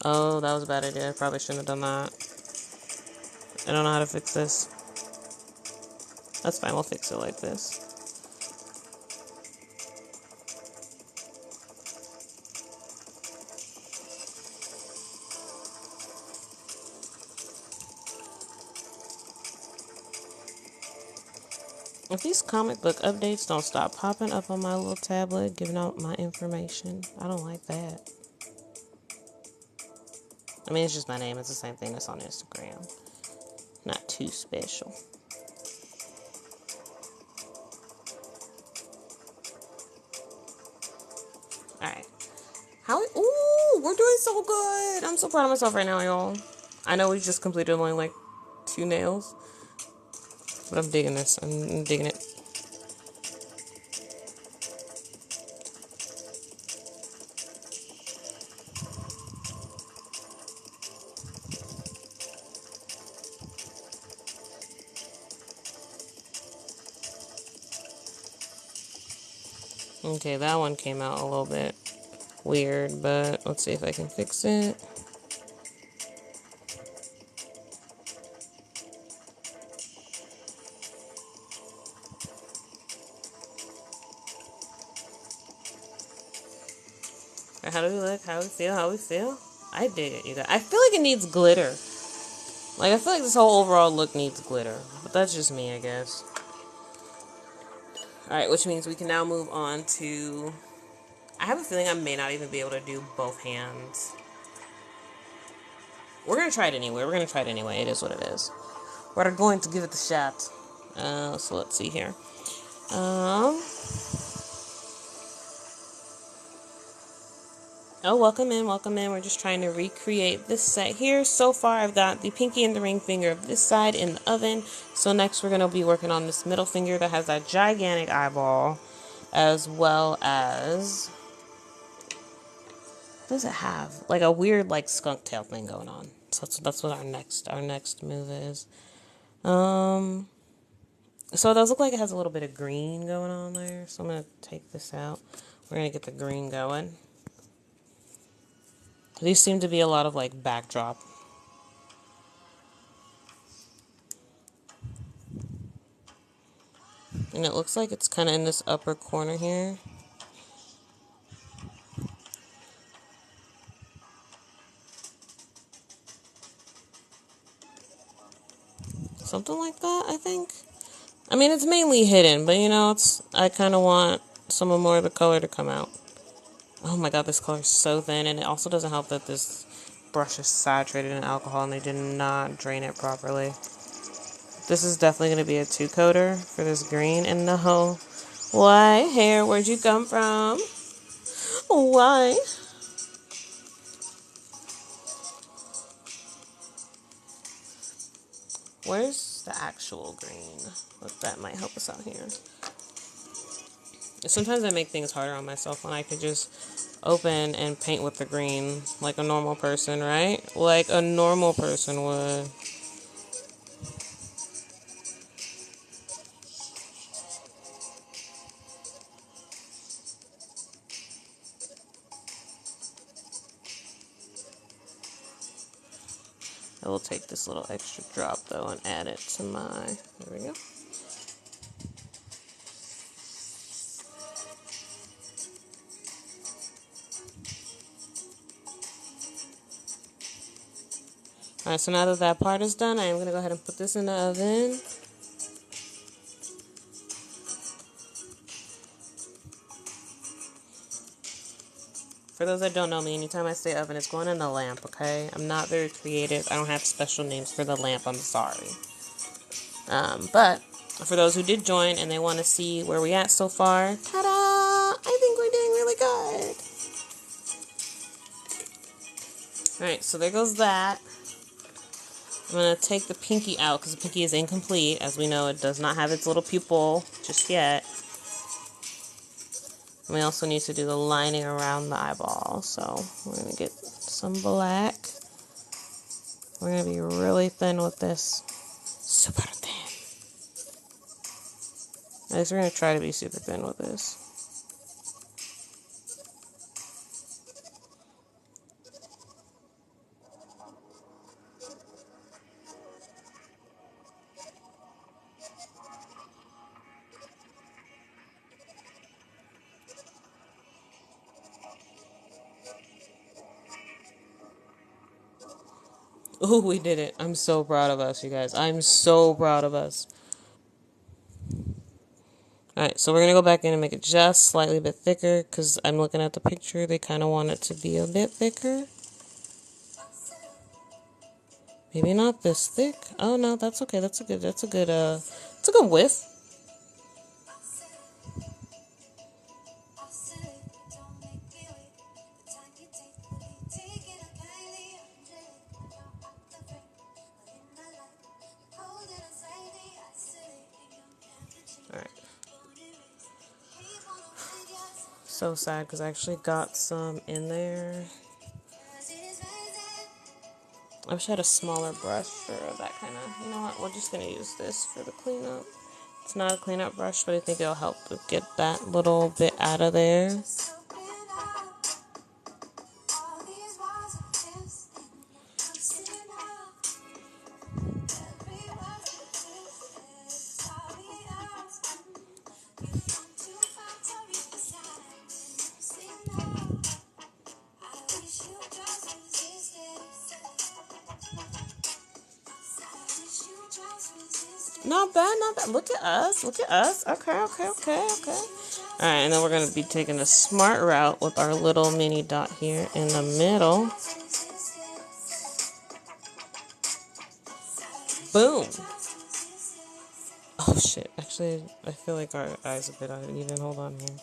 Oh, that was a bad idea. I probably shouldn't have done that. I don't know how to fix this. That's fine, we'll fix it like this. If these comic book updates don't stop popping up on my little tablet, giving out my information, I don't like that. I mean, it's just my name. It's the same thing that's on Instagram. Not too special. Alright. Ooh, we're doing so good. I'm so proud of myself right now, y'all. I know we just completed only like 2 nails. But I'm digging this. I'm digging it. Okay, that one came out a little bit weird, but let's see if I can fix it. How do we look? How we feel? How we feel? I dig it, you guys. I feel like it needs glitter. Like, I feel like this whole overall look needs glitter. But that's just me, I guess. Alright, which means we can now move on to... I have a feeling I may not even be able to do both hands. We're going to try it anyway. We're going to try it anyway. It is what it is. We're going to give it the shot. So let's see here. Oh, welcome in, welcome in. We're just trying to recreate this set here. So far, I've got the pinky and the ring finger of this side in the oven. So next, we're going to be working on this middle finger that has that gigantic eyeball, as well as... What does it have? Like a weird, like, skunk tail thing going on. So that's what our next move is. So it does look like it has a little bit of green going on there. So I'm going to take this out. We're going to get the green going. These seem to be a lot of, like, backdrop. And it looks like it's kind of in this upper corner here. Something like that, I think. I mean, it's mainly hidden, but, you know, I kind of want some more of the color to come out. Oh my god, this color is so thin, and it also doesn't help that this brush is saturated in alcohol and they did not drain it properly. This is definitely going to be a 2-coater for this green. And no, why, hair, where'd you come from? Why? Where's the actual green? That might help us out here. Sometimes I make things harder on myself when I could just open and paint with the green like a normal person, right? Like a normal person would. I will take this little extra drop though and add it to my, there we go. Alright, so now that that part is done, I am going to go ahead and put this in the oven. For those that don't know me, anytime I say oven, it's going in the lamp, okay? I'm not very creative. I don't have special names for the lamp. I'm sorry. But for those who did join and they want to see where we at so far, ta-da! I think we're doing really good. Alright, so there goes that. I'm going to take the pinky out because the pinky is incomplete. As we know, it does not have its little pupil just yet. And we also need to do the lining around the eyeball. So we're going to get some black. We're going to be really thin with this. Super thin. At least we're going to try to be super thin with this. Ooh, we did it. I'm so proud of us, you guys. I'm so proud of us. Alright, so we're going to go back in and make it just slightly bit thicker because I'm looking at the picture. They kind of want it to be a bit thicker. Maybe not this thick. Oh no, that's okay. That's a good whiff. Alright. So sad because I actually got some in there. I wish I had a smaller brush for that kind of, you know what, we're just going to use this for the cleanup. It's not a cleanup brush, but I think it'll help get that little bit out of there. Not bad, not bad. Look at us, look at us. Okay. Alright, and then we're going to be taking the smart route with our little mini dot here in the middle. Boom. Oh shit, actually, I feel like our eyes a bit uneven. Hold on here.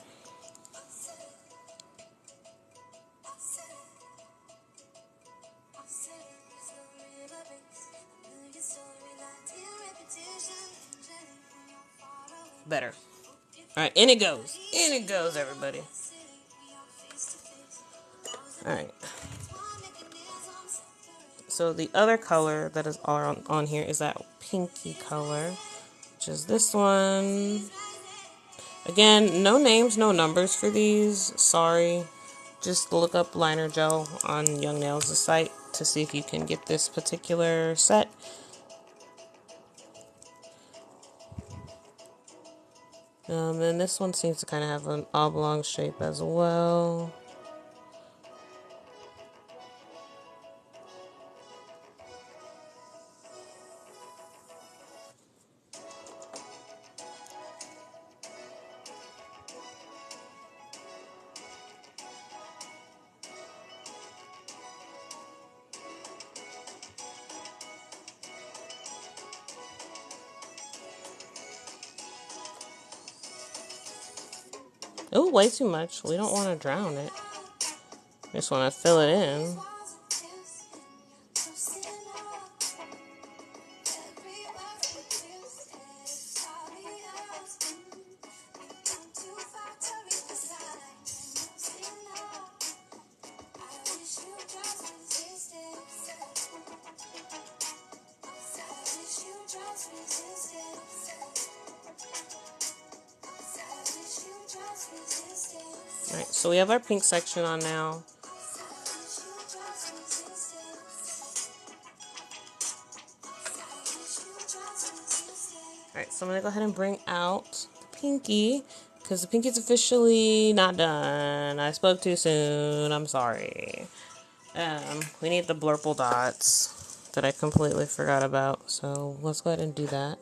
Better. Alright, in it goes. In it goes, everybody. Alright. So the other color that is on here is that pinky color, which is this one. Again, no names, no numbers for these. Sorry. Just look up liner gel on Young Nails' site to see if you can get this particular set. And this one seems to kind of have an oblong shape as well. Oh, way too much. We don't want to drown it. We just want to fill it in. Alright, so we have our pink section on now. Alright, so I'm going to go ahead and bring out the pinky, because the pinky's officially not done. I spoke too soon. I'm sorry. We need the blurple dots that I completely forgot about, so let's go ahead and do that.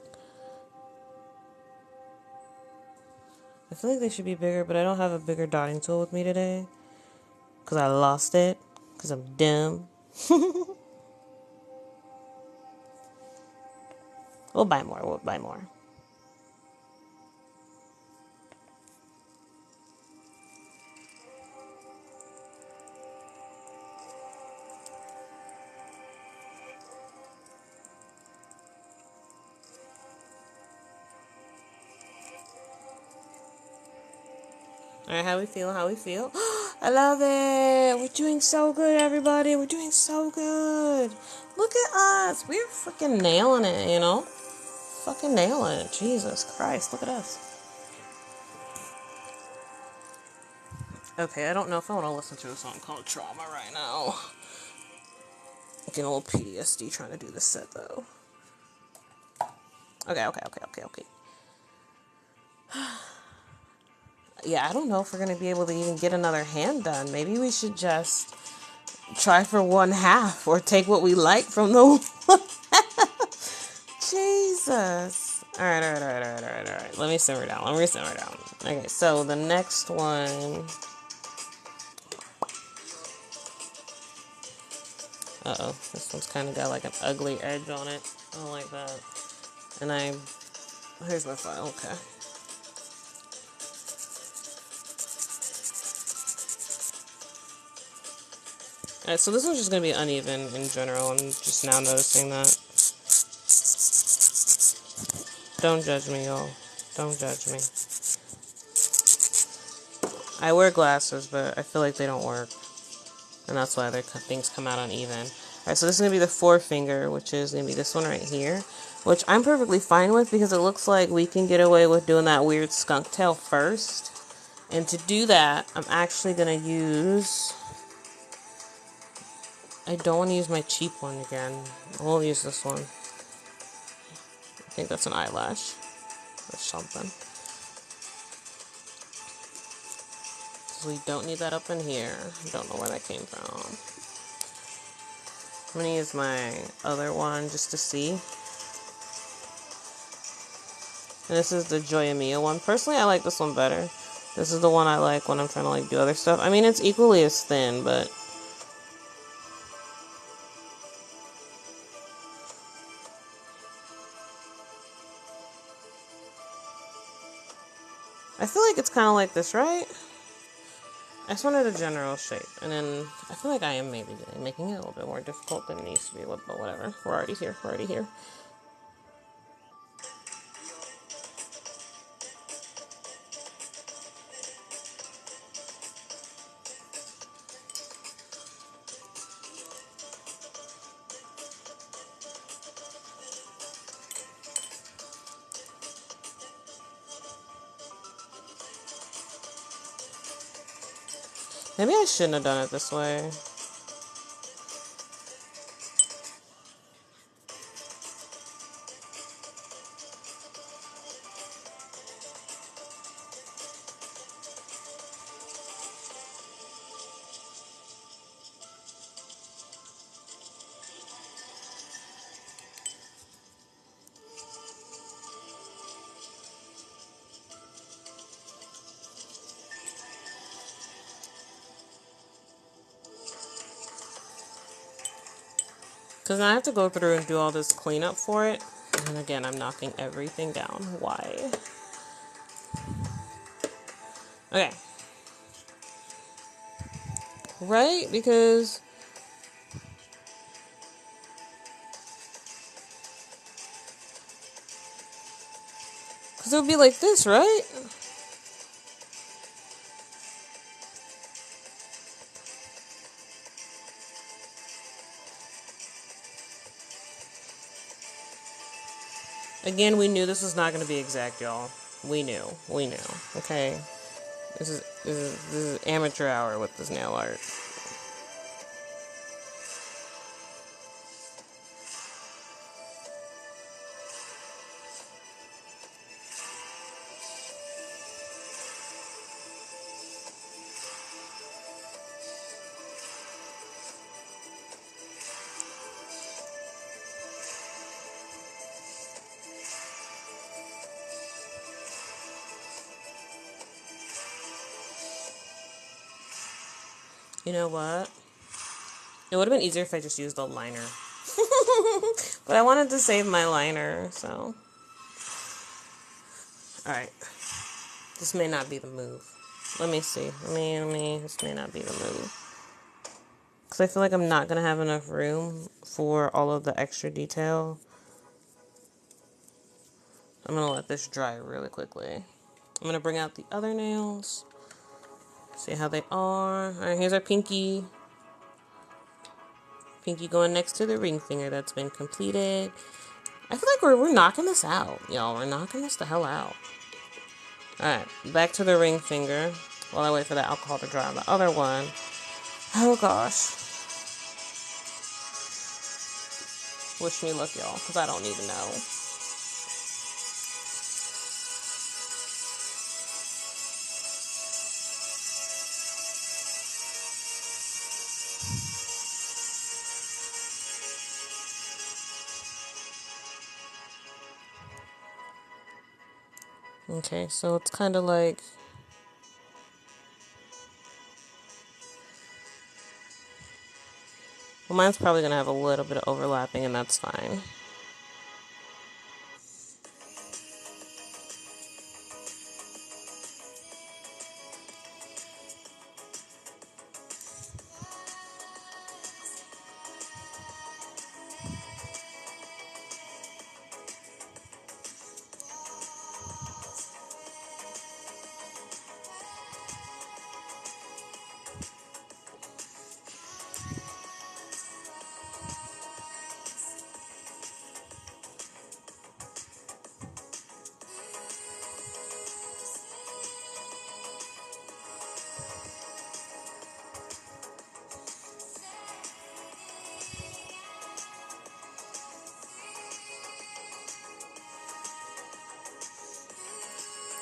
I feel like they should be bigger, but I don't have a bigger dotting tool with me today, because I lost it, because I'm dumb. We'll buy more. Alright, how we feel? I love it! We're doing so good, everybody! We're doing so good! Look at us! We're freaking nailing it, you know? Fucking nailing it. Jesus Christ, look at us. Okay, I don't know if I want to listen to a song called Trauma right now. Getting a little PTSD trying to do this set, though. Okay. Yeah, I don't know if we're going to be able to even get another hand done. Maybe we should just try for one half or take what we like from the Jesus. Alright. Let me simmer down. Okay, so the next one. Uh-oh. This one's kind of got like an ugly edge on it. I don't like that. And here's my file. Okay. Alright, so this one's just going to be uneven in general. I'm just now noticing that. Don't judge me, y'all. Don't judge me. I wear glasses, but I feel like they don't work. And that's why things come out uneven. Alright, so this is going to be the forefinger, which is going to be this one right here. Which I'm perfectly fine with because it looks like we can get away with doing that weird skunk tail first. And to do that, I'm actually going to use... I don't want to use my cheap one again. We'll use this one. I think that's an eyelash or something. So we don't need that up in here. I don't know where that came from. I'm going to use my other one just to see. And this is the Joya Mia one. Personally, I like this one better. This is the one I like when I'm trying to like do other stuff. I mean, it's equally as thin, but... I feel like it's kind of like this, right? I just wanted a general shape. And then I feel like I am maybe making it a little bit more difficult than it needs to be, but whatever. We're already here. Maybe I shouldn't have done it this way. Because I have to go through and do all this cleanup for it. And again, I'm knocking everything down. Why? Okay. Right? Because it would be like this, right? Again, we knew this was not going to be exact, y'all. We knew. Okay. This is amateur hour with this nail art. You know what? It would have been easier if I just used a liner. But I wanted to save my liner, so. Alright. This may not be the move. Let me see. This may not be the move. Because I feel like I'm not going to have enough room for all of the extra detail. I'm going to let this dry really quickly. I'm going to bring out the other nails. See how they are. Alright, here's our pinky. Pinky going next to the ring finger that's been completed. I feel like we're knocking this out, y'all. We're knocking this the hell out. Alright, back to the ring finger. while I wait for the alcohol to dry on the other one. Oh gosh. Wish me luck, y'all, because I don't even know. Okay, so it's kind of like, well, mine's probably going to have a little bit of overlapping, and that's fine.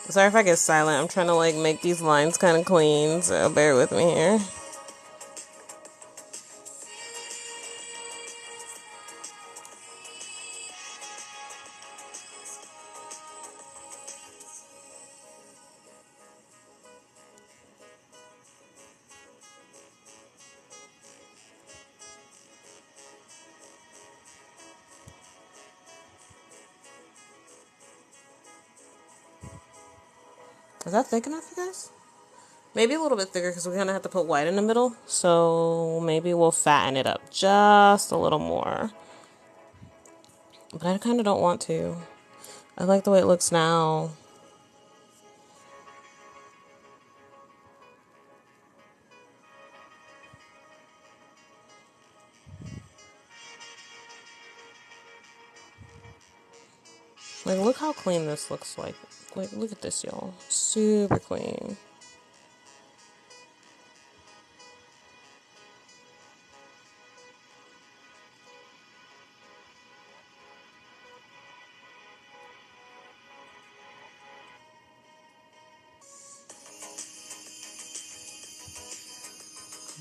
Sorry if I get silent. I'm trying to like make these lines kind of clean, so bear with me here. Is that thick enough, you guys? Maybe a little bit thicker because we're going to have to put white in the middle. So maybe we'll fatten it up just a little more. But I kind of don't want to. I like the way it looks now. Like, look how clean this looks like. Like, look at this, y'all. Super clean.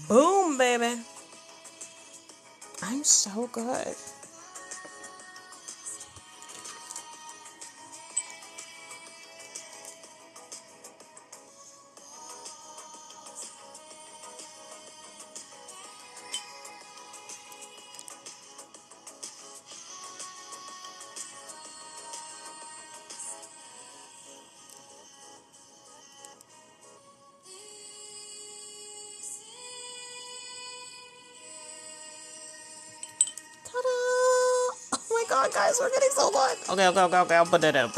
Boom, baby. I'm so good. Ta-da! Oh my god, guys, we're getting so good. Okay. I'll put it in. I'm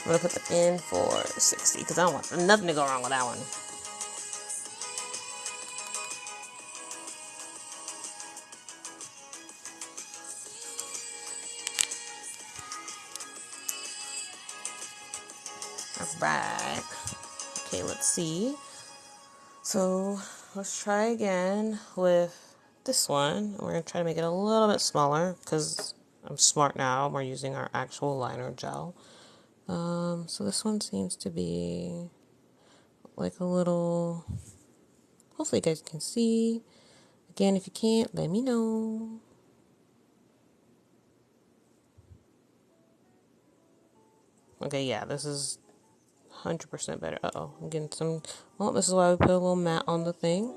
gonna put them in for 60 because I don't want nothing to go wrong with that one. Alright. Okay, let's see. So let's try again with this one. We're gonna try to make it a little bit smaller because I'm smart now. We're using our actual liner gel. So this one seems to be like a little. Hopefully, you guys can see. Again, if you can't, let me know. Okay, yeah, this is 100% better. I'm getting some. Well, this is why we put a little mat on the thing.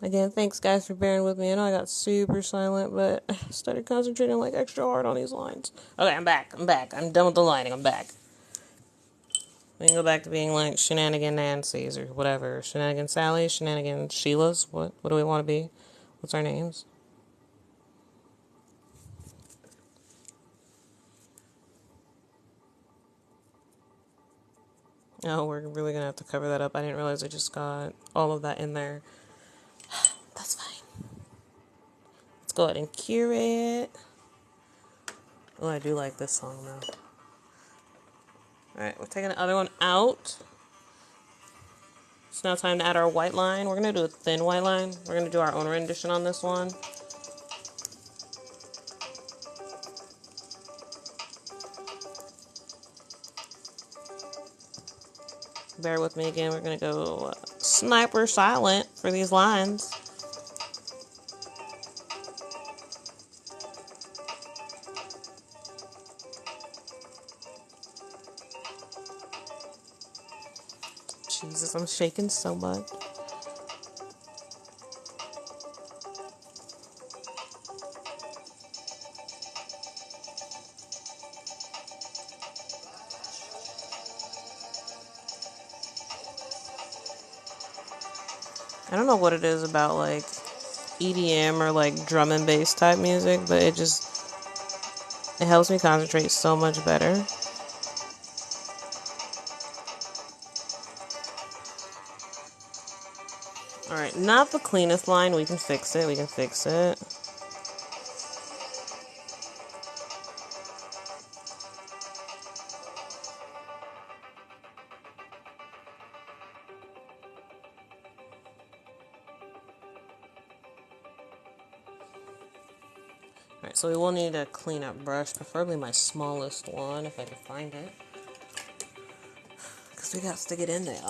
Again, thanks guys for bearing with me. I know I got super silent, but I started concentrating like extra hard on these lines. Okay, I'm back. I'm done with the lining. I'm back. We can go back to being like Shenanigan Nancy's or whatever. Shenanigan Sally's, Shenanigan Sheila's. What do we want to be? What's our names? Oh, we're really going to have to cover that up. I didn't realize I just got all of that in there. That's fine. Let's go ahead and cure it. Oh, I do like this song though. Alright, we're taking the other one out. It's now time to add our white line. We're going to do a thin white line. We're going to do our own rendition on this one. Bear with me again. We're going to go sniper silent for these lines. Jesus, I'm shaking so much. I don't know what it is about like EDM or like drum and bass type music, but it helps me concentrate so much better. Alright, not the cleanest line. We can fix it. Alright, so we will need a cleanup brush, preferably my smallest one if I can find it. Because we got to get in there.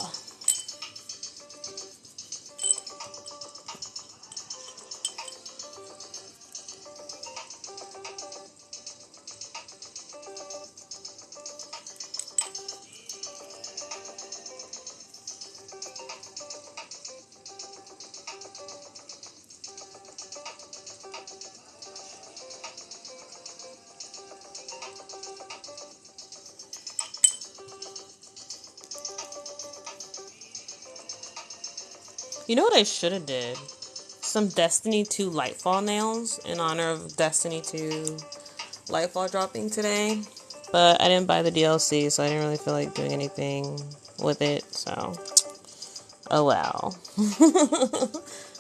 You know what I should have did? Some Destiny 2 Lightfall nails in honor of Destiny 2 Lightfall dropping today. But I didn't buy the DLC, so I didn't really feel like doing anything with it, so oh well.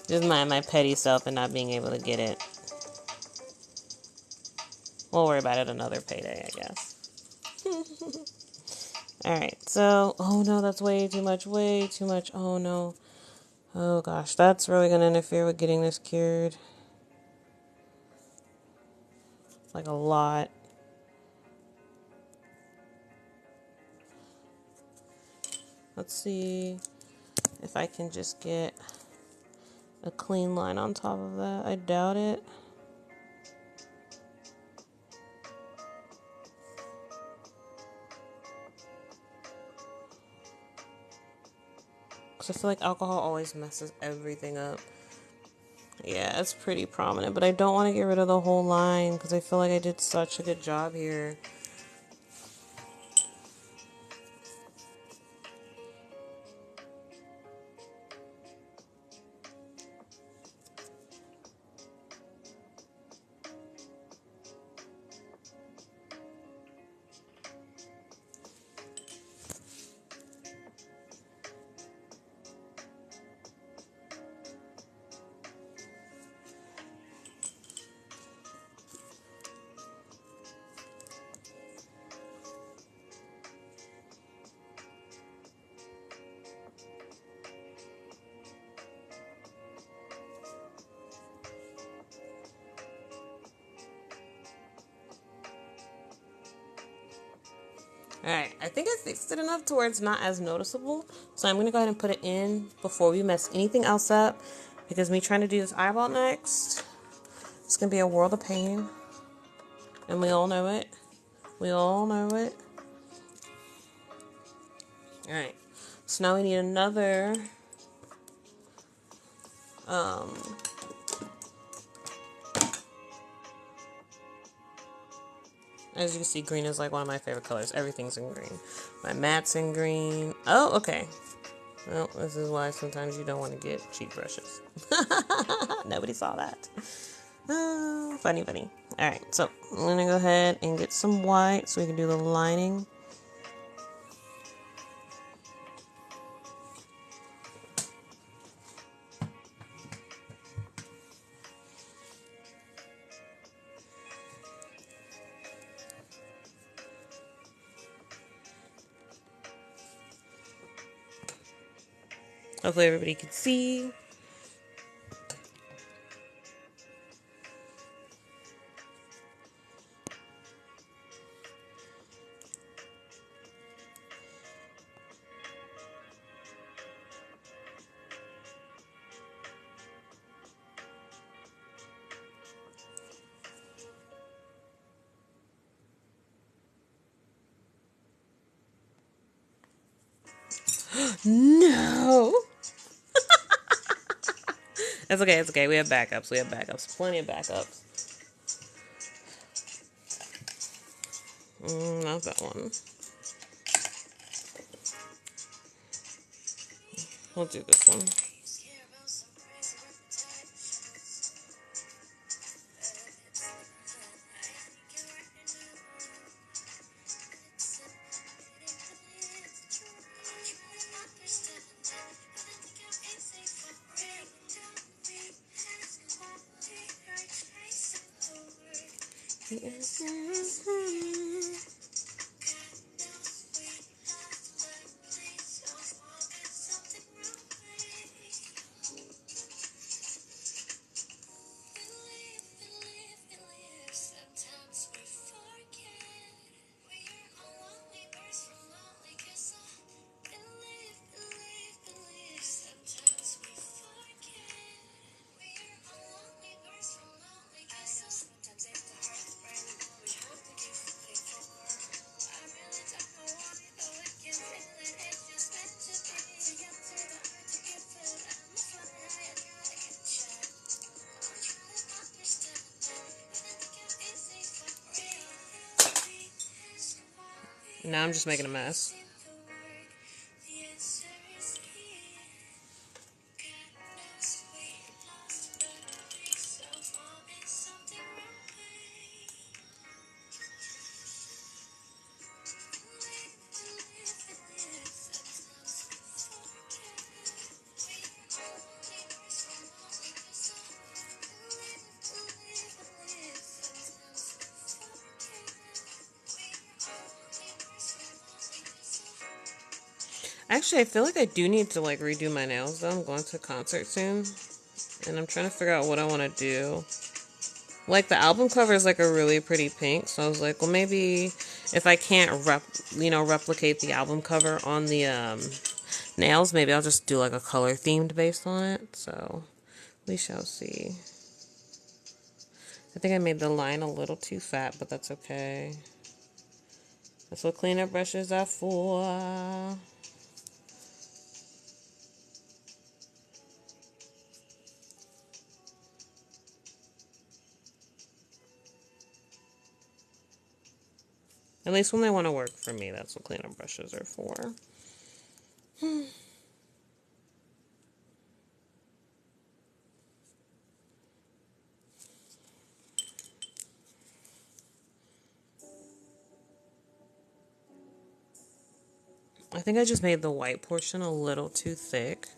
Just my petty self and not being able to get it. We'll worry about it another payday, I guess. Alright, so, oh no, that's way too much, oh no. Oh gosh, that's really going to interfere with getting this cured. Like a lot. Let's see if I can just get a clean line on top of that. I doubt it. Because I feel like alcohol always messes everything up. Yeah, it's pretty prominent, but I don't want to get rid of the whole line because I feel like I did such a good job here. Alright, I think I fixed it enough to where it's not as noticeable. So I'm going to go ahead and put it in before we mess anything else up. Because me trying to do this eyeball next, it's going to be a world of pain. And we all know it. Alright, so now we need another Um, as you can see, green is like one of my favorite colors. Everything's in green. My mat's in green. Oh, okay. Well, this is why sometimes you don't want to get cheap brushes. Nobody saw that. Oh, funny, funny. Alright, so I'm going to go ahead and get some white so we can do the lining. Hopefully everybody can see. No! That's okay, it's okay. We have backups. We have backups. Plenty of backups. Not that one. We'll do this one. Now I'm just making a mess. Actually, I feel like I do need to like redo my nails though. I'm going to a concert soon, and I'm trying to figure out what I want to do. Like the album cover is like a really pretty pink, so I was like, well, maybe if I can't replicate the album cover on the nails, maybe I'll just do like a color themed based on it. So we shall see. I think I made the line a little too fat, but that's okay. That's what cleanup brushes are for. At least when they want to work for me, that's what cleanup brushes are for. I think I just made the white portion a little too thick.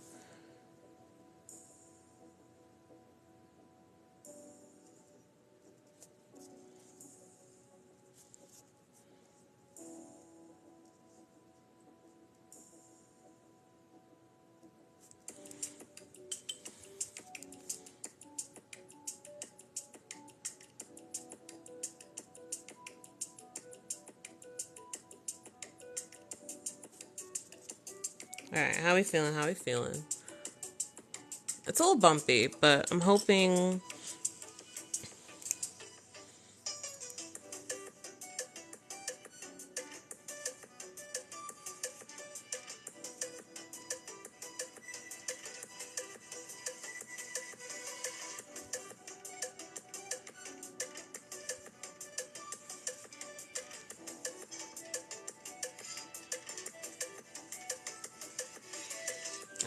Alright, how we feeling? How we feeling? It's a little bumpy, but I'm hoping...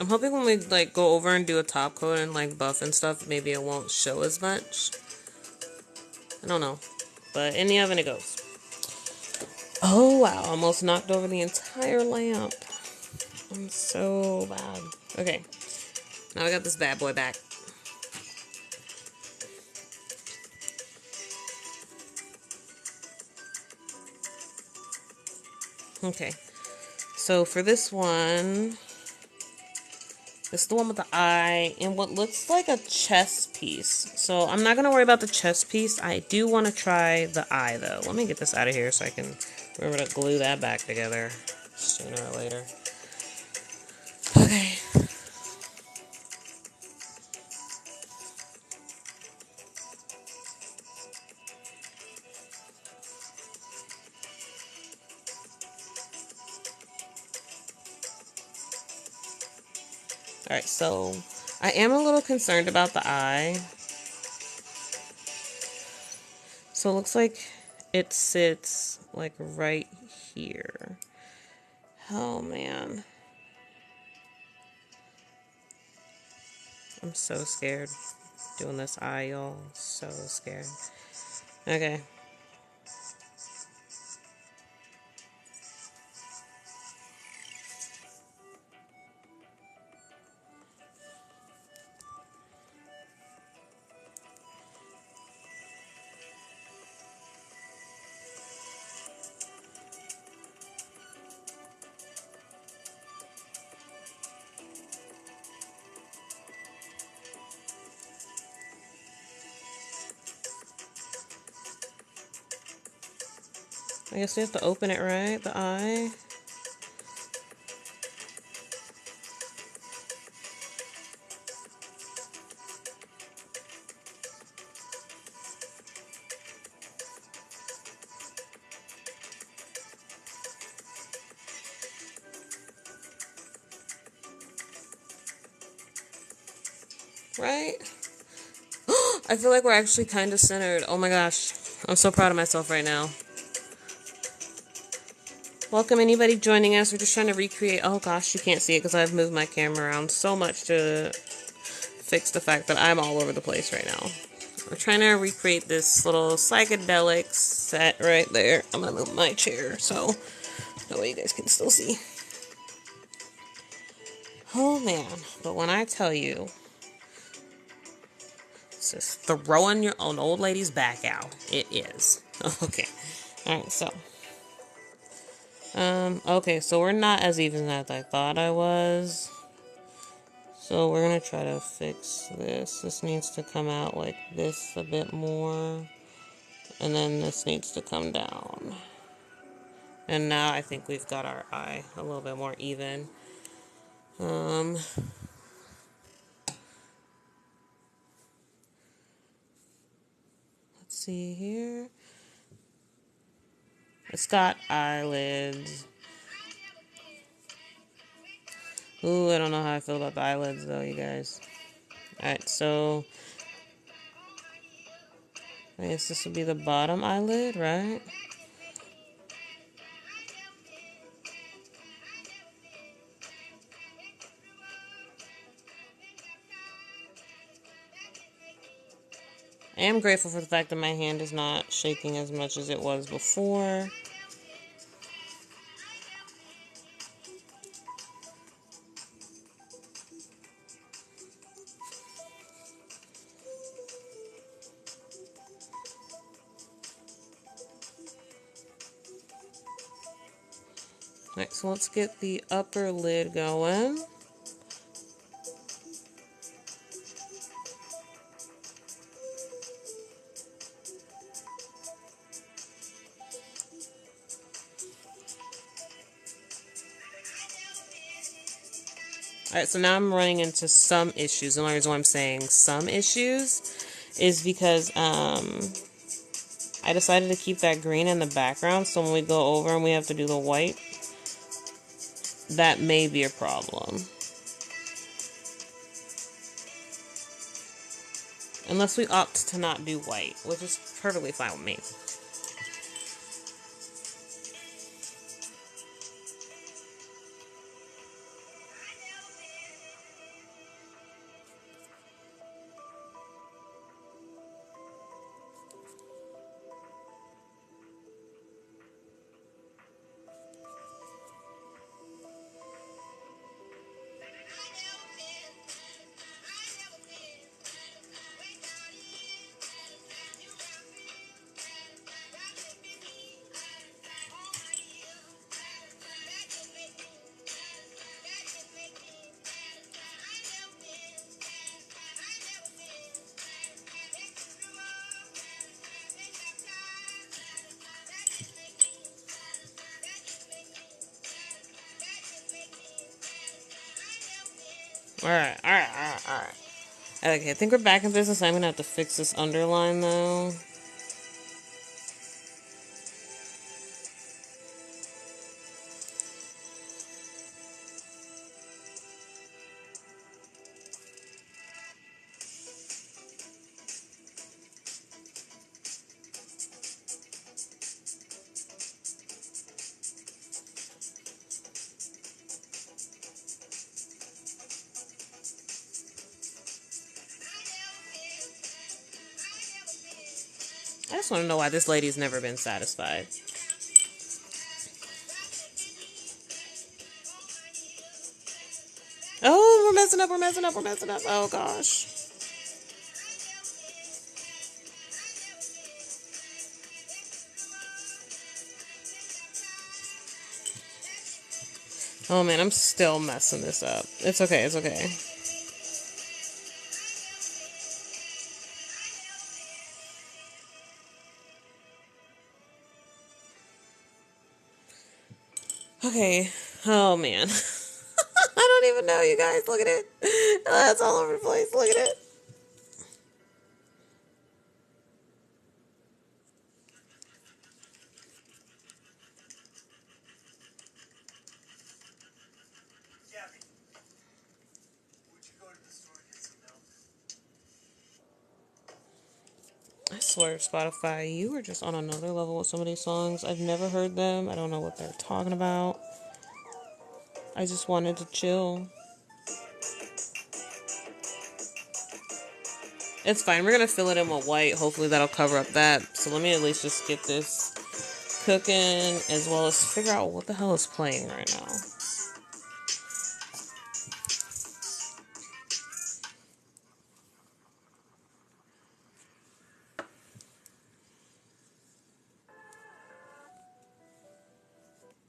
I'm hoping when we like go over and do a top coat and like buff and stuff, maybe it won't show as much. I don't know. But in the oven it goes. Oh wow, almost knocked over the entire lamp. I'm so bad. Okay. Now I got this bad boy back. Okay. So for this one, this is the one with the eye and what looks like a chess piece. So I'm not going to worry about the chess piece. I do want to try the eye though. Let me get this out of here so I can remember to glue that back together sooner or later. Okay. Alright, so I am a little concerned about the eye. So it looks like it sits like right here. Oh man. I'm so scared doing this eye, y'all. So scared. Okay. I guess we have to open it, right? The eye. Right? I feel like we're actually kind of centered. Oh my gosh. I'm so proud of myself right now. Welcome anybody joining us. We're just trying to recreate. Oh gosh, you can't see it because I've moved my camera around so much to fix the fact that I'm all over the place right now. We're trying to recreate this little psychedelic set right there. I'm going to move my chair so that way you guys can still see. Oh man. But when I tell you, it's just throwing your own old lady's back out. It is. Okay. Alright, so. Okay, so we're not as even as I thought I was. So we're going to try to fix this. This needs to come out like this a bit more. And then this needs to come down. And now I think we've got our eye a little bit more even. Let's see here. It's got eyelids. Ooh, I don't know how I feel about the eyelids though, you guys. Alright, so I guess this would be the bottom eyelid, right? I am grateful for the fact that my hand is not shaking as much as it was before. Alright, so let's get the upper lid going. Alright, so now I'm running into some issues. The only reason why I'm saying some issues is because I decided to keep that green in the background, so when we go over and we have to do the white, that may be a problem. Unless we opt to not do white, which is perfectly fine with me. Alright, alright, alright, alright. Okay, I think we're back in business. I'm gonna have to fix this underline though. I just want to know why this lady's never been satisfied. Oh, we're messing up, we're messing up, we're messing up. Oh, gosh. Oh, man, I'm still messing this up. It's okay, it's okay. Okay. Oh, man. I don't even know, you guys. Look at it. That's all over the place. Look at it. I swear, Spotify, you are just on another level with some of these songs. I've never heard them. I don't know what they're talking about. I just wanted to chill. It's fine. We're going to fill it in with white. Hopefully that'll cover up that. So let me at least just get this cooking as well as figure out what the hell is playing right now.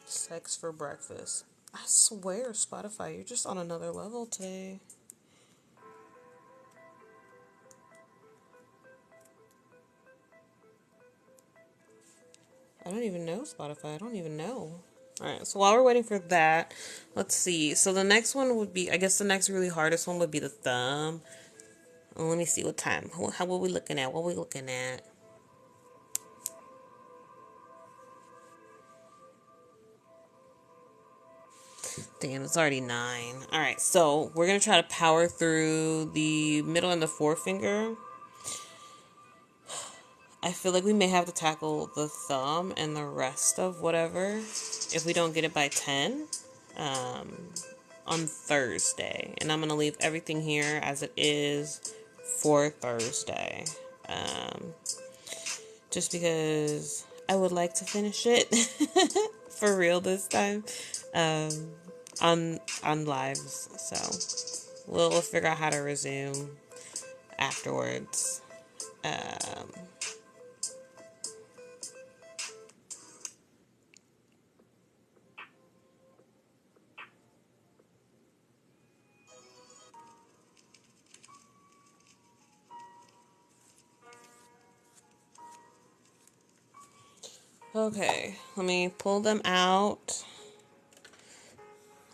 Sex for breakfast. I swear, Spotify, you're just on another level today. I don't even know Spotify. I don't even know. Alright, so while we're waiting for that, let's see. So the next one would be, I guess the next really hardest one would be the thumb. Let me see what time. How what we looking at? What we looking at? Damn, it's already 9. Alright, so we're going to try to power through the middle and the forefinger. I feel like we may have to tackle the thumb and the rest of whatever if we don't get it by 10 on Thursday. And I'm going to leave everything here as it is for Thursday. Just because I would like to finish it for real this time on lives. So we'll figure out how to resume afterwards. Okay, let me pull them out.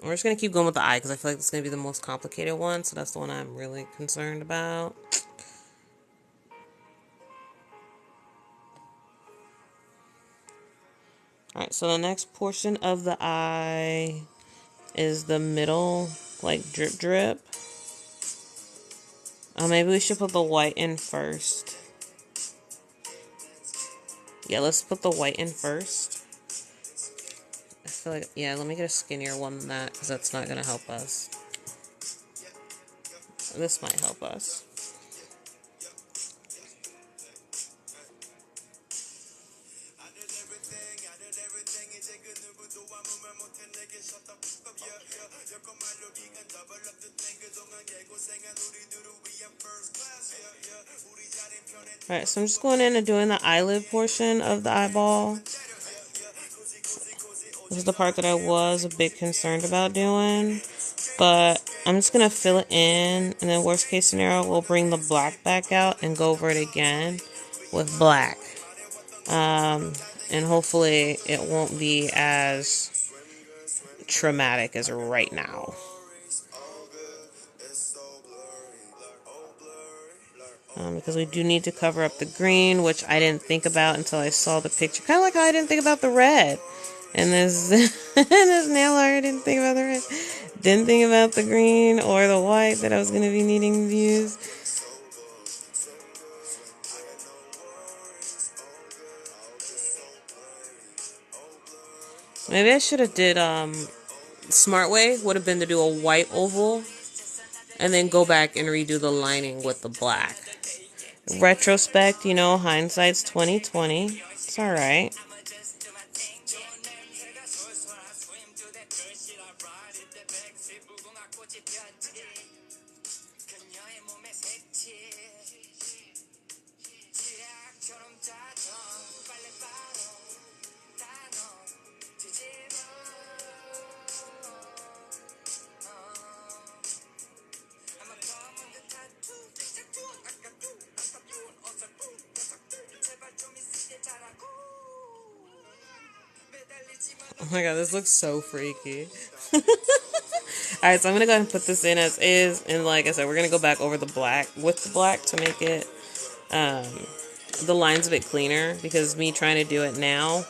We're just going to keep going with the eye because I feel like it's going to be the most complicated one. So that's the one I'm really concerned about. Alright, so the next portion of the eye is the middle, like drip drip. Maybe we should put the white in first. Yeah, let's put the white in first. I feel like, yeah, let me get a skinnier one than that because that's not going to help us. This might help us. Alright, so I'm just going in and doing the eyelid portion of the eyeball. This is the part that I was a bit concerned about doing. But I'm just going to fill it in. And then worst case scenario, we'll bring the black back out and go over it again with black. And hopefully it won't be as traumatic as right now. because we do need to cover up the green, which I didn't think about until I saw the picture. Kind of like how I didn't think about the red. And this, this nail art, I didn't think about the red. Didn't think about the green or the white that I was going to be needing to use. Maybe I should have did, smart way would have been to do a white oval and then go back and redo the lining with the black. Retrospect, you know, hindsight's 2020. It's alright. Oh my god, this looks so freaky. Alright, so I'm gonna go ahead and put this in as is, and like I said, we're gonna go back over the black with the black to make it the lines a bit cleaner, because me trying to do it now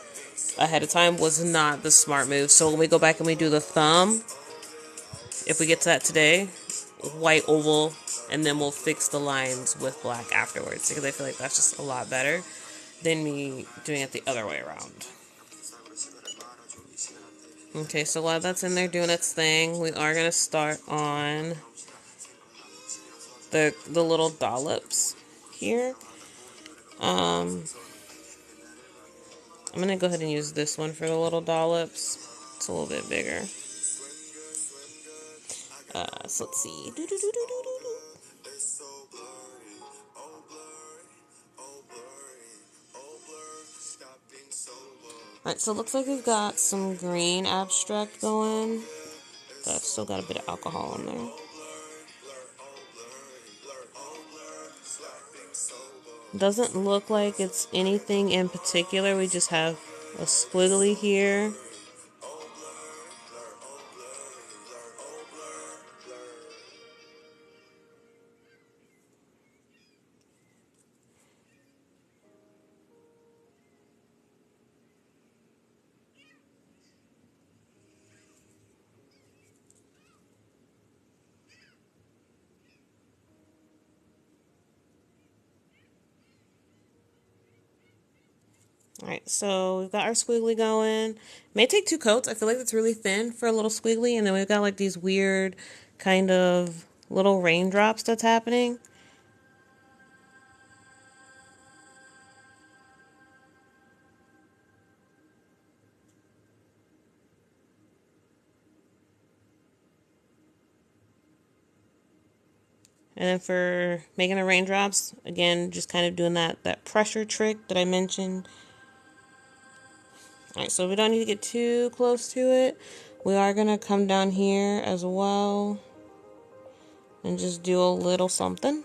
ahead of time was not the smart move. So when we go back and we do the thumb, if we get to that today, white oval, and then we'll fix the lines with black afterwards, because I feel like that's just a lot better than me doing it the other way around. Okay, so while that's in there doing its thing, we are going to start on the little dollops here. I'm going to go ahead and use this one for the little dollops. It's a little bit bigger. So let's see. Alright, so it looks like we've got some green abstract going. But I've still got a bit of alcohol in there. Doesn't look like it's anything in particular. We just have a squiggly here. Alright, so we've got our squiggly going. May take 2 coats. I feel like it's really thin for a little squiggly. And then we've got like these weird kind of little raindrops that's happening. And then for making the raindrops, again, just kind of doing that pressure trick that I mentioned. Alright, so we don't need to get too close to it. We are going to come down here as well and just do a little something.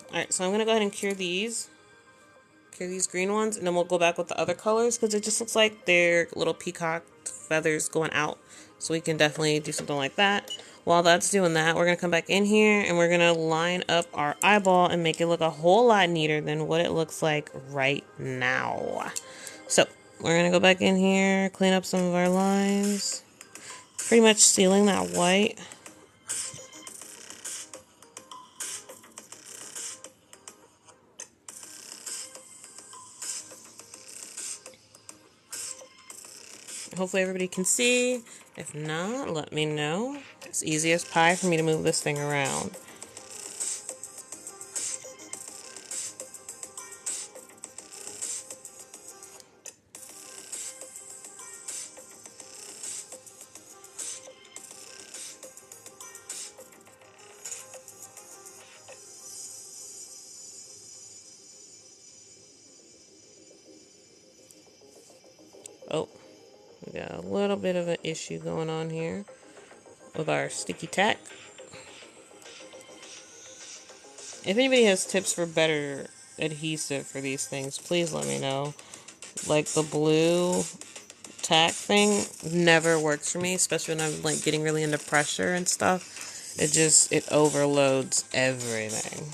Alright, so I'm going to go ahead and cure these green ones, and then we'll go back with the other colors, because it just looks like they're little peacock feathers going out. So we can definitely do something like that. While that's doing that, we're going to come back in here, and we're going to line up our eyeball and make it look a whole lot neater than what it looks like right now. So we're going to go back in here, clean up some of our lines, pretty much sealing that white. Hopefully everybody can see. If not, let me know. It's easy as pie for me to move this thing around. Oh, we got a little bit of an issue going on here with our sticky tack. If anybody has tips for better adhesive for these things, please let me know. Like the blue tack thing never works for me, especially when I'm like getting really into pressure and stuff. It overloads everything.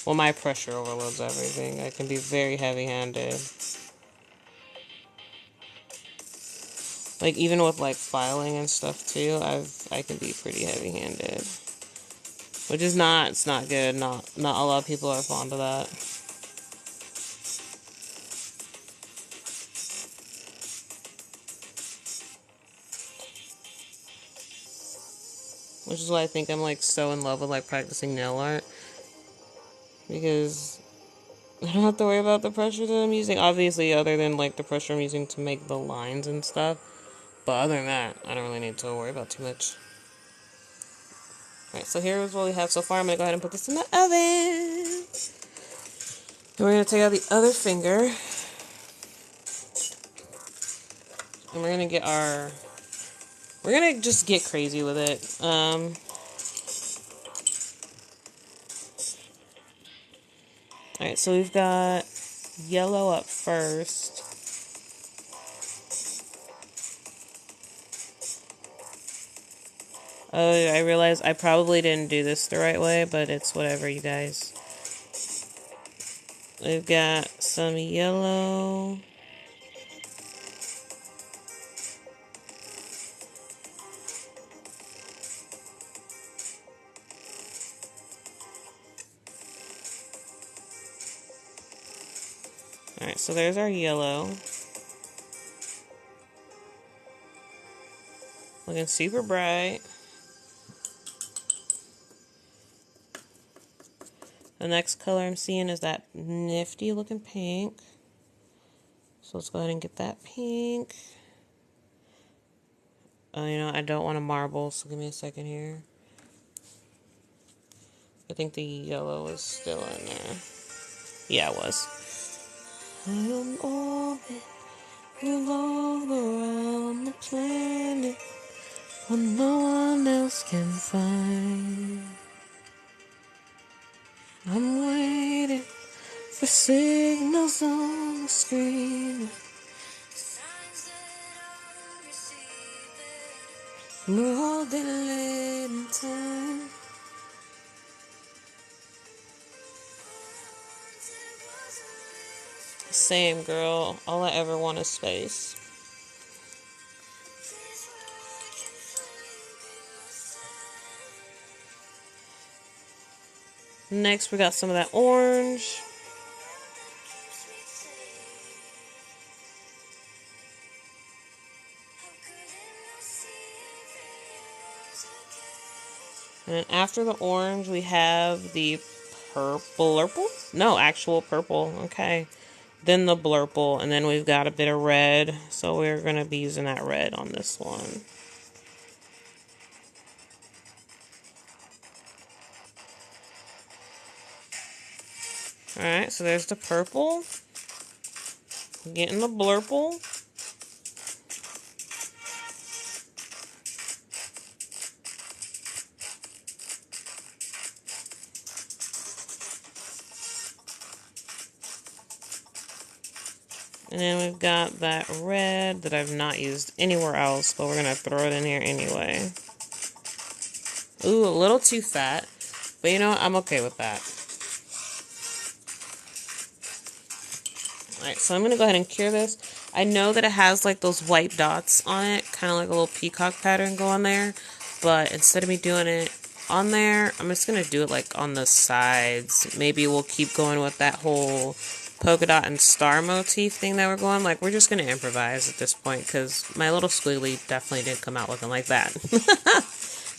Well, my pressure overloads everything. I can be very heavy-handed. Like even with like filing and stuff too, I can be pretty heavy-handed. Which is not, it's not good. Not a lot of people are fond of that. Which is why I think I'm like so in love with like practicing nail art. Because I don't have to worry about the pressure that I'm using. Obviously, other than like the pressure I'm using to make the lines and stuff. But other than that, I don't really need to worry about too much. Alright, so here's what we have so far. I'm going to go ahead and put this in the oven. And we're going to take out the other finger. And we're going to get our... We're going to just get crazy with it. Alright, so we've got yellow up first. Oh, I realized I probably didn't do this the right way, but it's whatever, you guys. We've got some yellow. Alright, so there's our yellow. Looking super bright. The next color I'm seeing is that nifty looking pink. So let's go ahead and get that pink. Oh, you know, I don't want a marble, so give me a second here. I think the yellow is still in there. Yeah, it was. I'm orbit, revolve around the planet when no one else can find. I'm waiting for signals on the screen. We're all delayed in time. Same, girl. All I ever want is space. Next, we got some of that orange. And after the orange, we have the purple? No, actual purple. Okay. Then the blurple, and then we've got a bit of red. So we're going to be using that red on this one. Alright, so there's the purple. Getting the blurple. And then we've got that red that I've not used anywhere else, but we're going to throw it in here anyway. Ooh, a little too fat. But you know what? I'm okay with that. Alright, so I'm going to go ahead and cure this. I know that it has like those white dots on it, kind of like a little peacock pattern going there. But instead of me doing it on there, I'm just going to do it like on the sides. Maybe we'll keep going with that whole polka dot and star motif thing that we're going. Like, we're just going to improvise at this point because my little squiggly definitely didn't come out looking like that.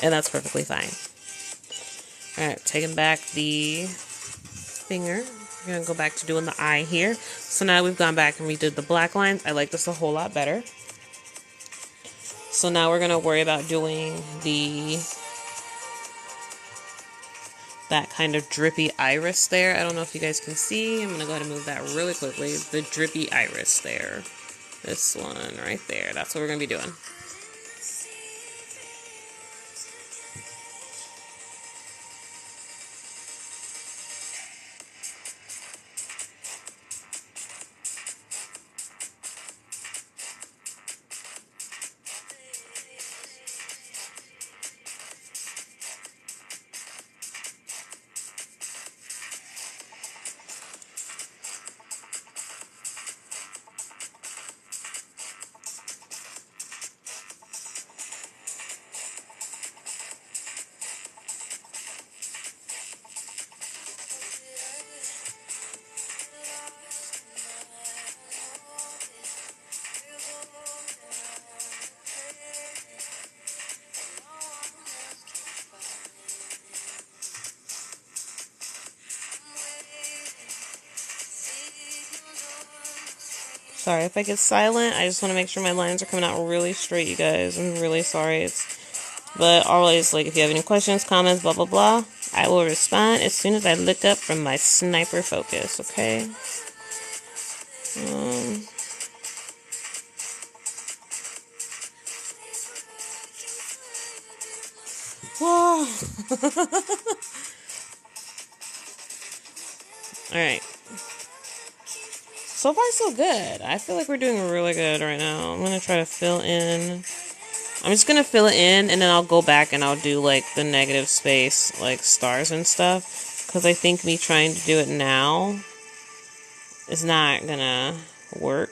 And that's perfectly fine. Alright, taking back the finger. We're going to go back to doing the eye here. So now we've gone back and redid the black lines. I like this a whole lot better. So now we're going to worry about doing that kind of drippy iris there. I don't know if you guys can see. I'm going to go ahead and move that really quickly. The drippy iris there. This one right there. That's what we're going to be doing. Sorry if I get silent. I just want to make sure my lines are coming out really straight, you guys. I'm really sorry. But always, like, if you have any questions, comments, blah, blah, blah, I will respond as soon as I look up from my sniper focus, okay? Alright. So far, so good. I feel like we're doing really good right now. I'm going to try to fill in. I'm just going to fill it in, and then I'll go back and I'll do, like, the negative space, like, stars and stuff. Because I think me trying to do it now is not going to work.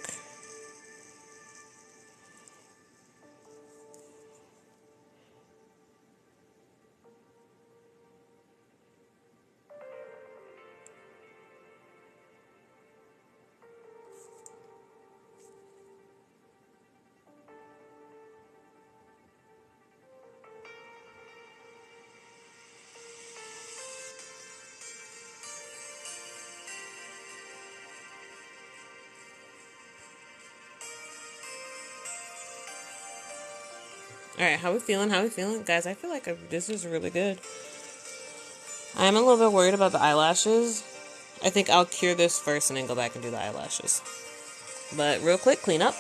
Alright, how we feeling? How we feeling? Guys, I feel like this is really good. I'm a little bit worried about the eyelashes. I think I'll cure this first and then go back and do the eyelashes. But real quick, clean up.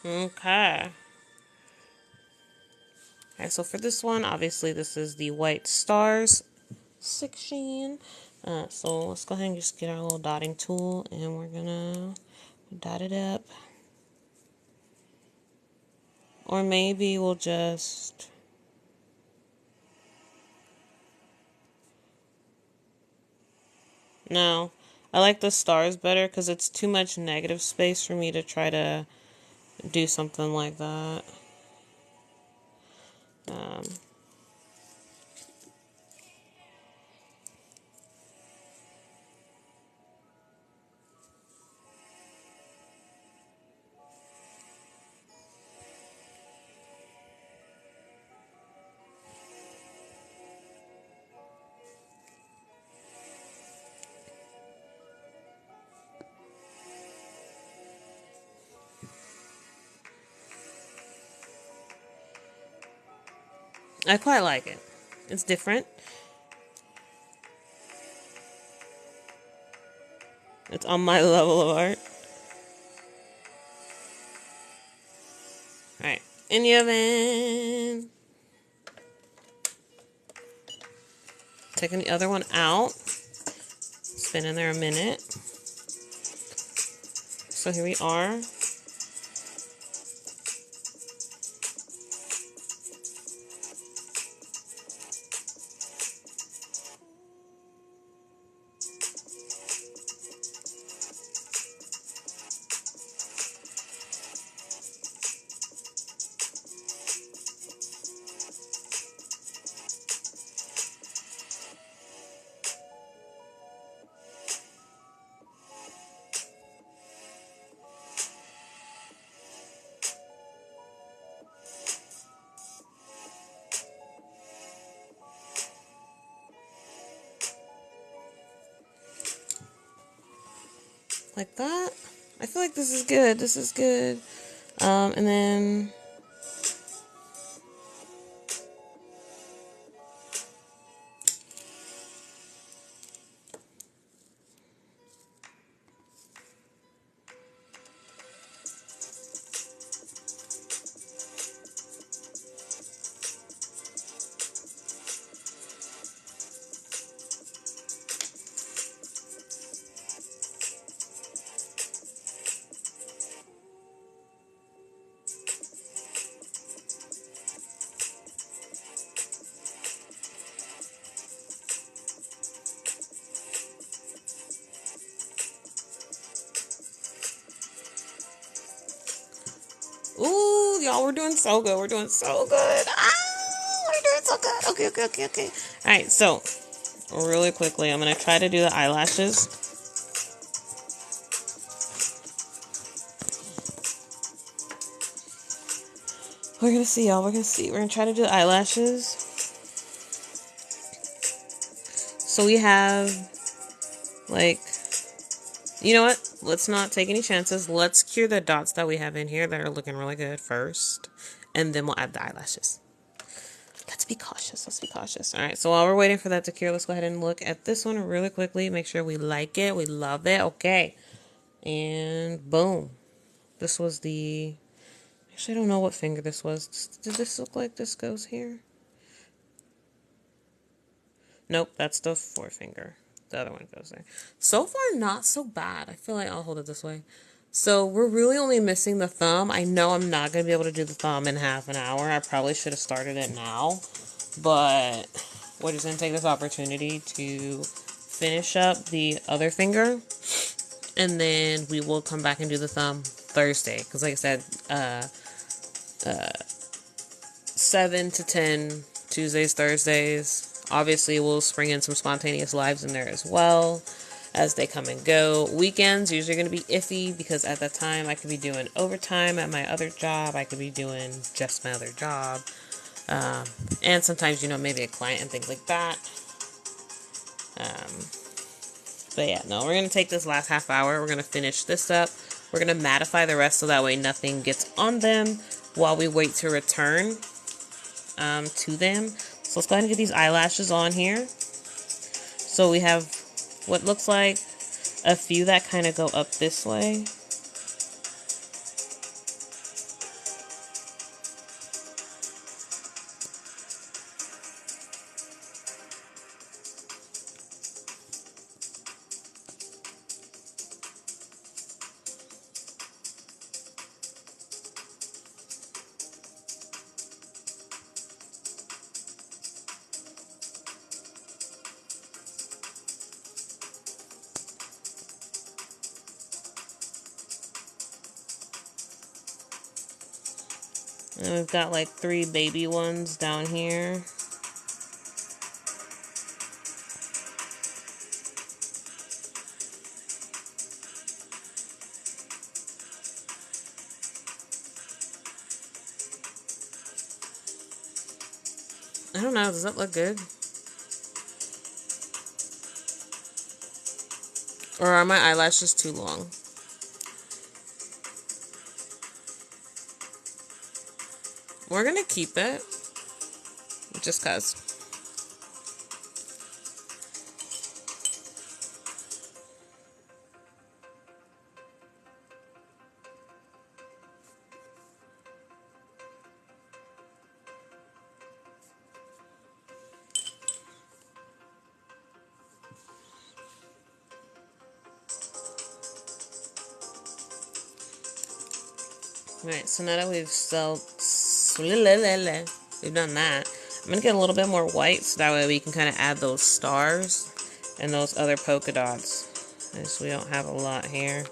Okay. Alright, so for this one, obviously this is the white stars section. So let's go ahead and just get our little dotting tool and we're gonna dot it up. Or maybe we'll just... No. I like the stars better because it's too much negative space for me to try to do something like that. I quite like it. It's different. It's on my level of art. Alright. In the oven. Taking the other one out. It's been in there a minute. So here we are. like that. I feel like this is good. This is good. And then ooh, y'all, we're doing so good. We're doing so good. We're doing so good. Okay. All right, so really quickly, I'm gonna try to do the eyelashes. We're gonna see, y'all. We're gonna see. We're gonna try to do the eyelashes. So we have, like, you know what? Let's not take any chances. Let's cure the dots that we have in here that are looking really good first, and then we'll add the eyelashes. Let's be cautious. Let's be cautious. All right. So while we're waiting for that to cure, let's go ahead and look at this one really quickly. Make sure we like it. We love it. Okay. And boom. This was the... Actually, I don't know what finger this was. Does this look like this goes here? Nope. That's the forefinger. The other one goes there. So far, not so bad. I feel like I'll hold it this way. So we're really only missing the thumb. I know I'm not going to be able to do the thumb in half an hour. I probably should have started it now. But we're just going to take this opportunity to finish up the other finger. And then we will come back and do the thumb Thursday. Because like I said, 7 to 10, Tuesdays, Thursdays. Obviously, we'll spring in some spontaneous lives in there as well as they come and go. Weekends usually going to be iffy because at that time I could be doing overtime at my other job. I could be doing just my other job. And sometimes, maybe a client and things like that. But yeah, no, we're going to take this last half hour. We're going to finish this up. We're going to mattify the rest so that way nothing gets on them while we wait to return to them. So let's go ahead and get these eyelashes on here. So we have what looks like a few that kind of go up this way. And we've got like 3 baby ones down here. I don't know, does that look good? Or are my eyelashes too long? We're gonna keep it. Just cause. Alright, so now that we've done that, I'm going to get a little bit more white so that way we can kind of add those stars and those other polka dots. As we don't have a lot here.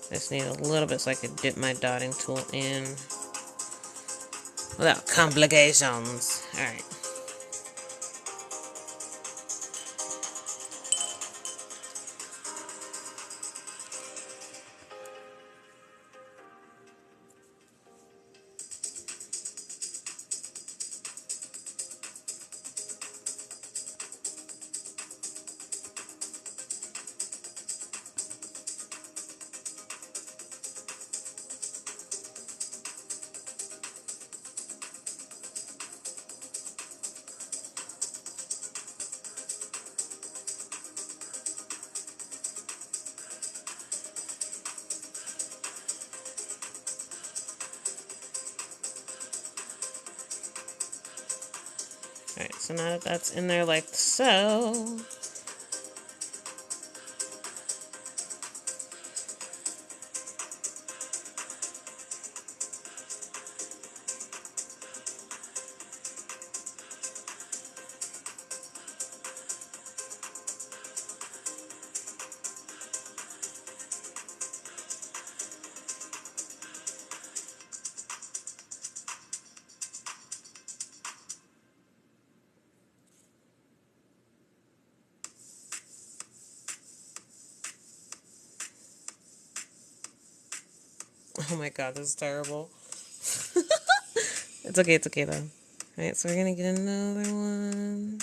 I just need a little bit so I can dip my dotting tool in without complications. Alright. Alright, so now that that's in there like so. Oh my god, this is terrible. It's okay though. Alright, so we're gonna get another one.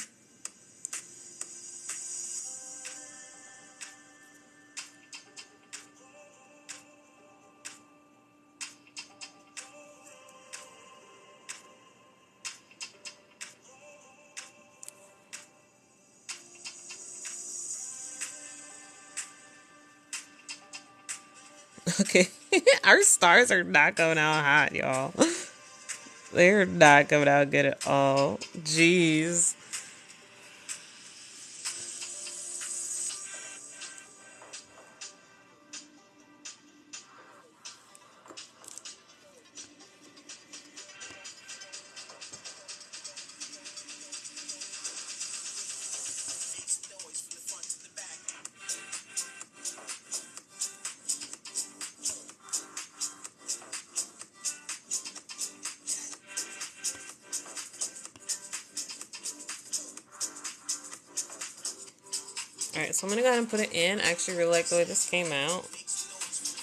Okay. Our stars are not coming out hot, y'all. They're not coming out good at all. Jeez. Alright, so I'm gonna go ahead and put it in. I actually really like the way this came out.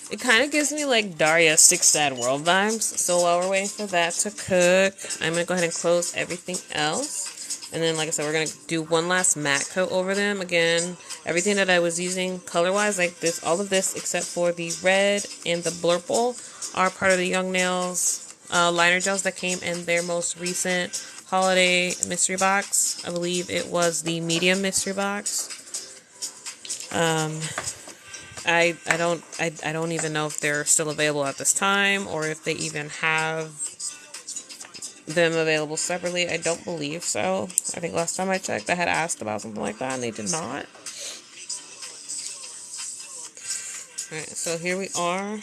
It kind of gives me like Daria Six Sad World vibes. So while we're waiting for that to cook, I'm going to go ahead and close everything else. And then, like I said, we're going to do one last matte coat over them. Again, everything that I was using color-wise, like this, all of this except for the red and the Blurple are part of the Young Nails liner gels that came in their most recent holiday mystery box. I believe it was the medium mystery box. I don't even know if they're still available at this time or if they even have them available separately. I don't believe so. I think last time I checked I had asked about something like that and they did not. Alright, so here we are.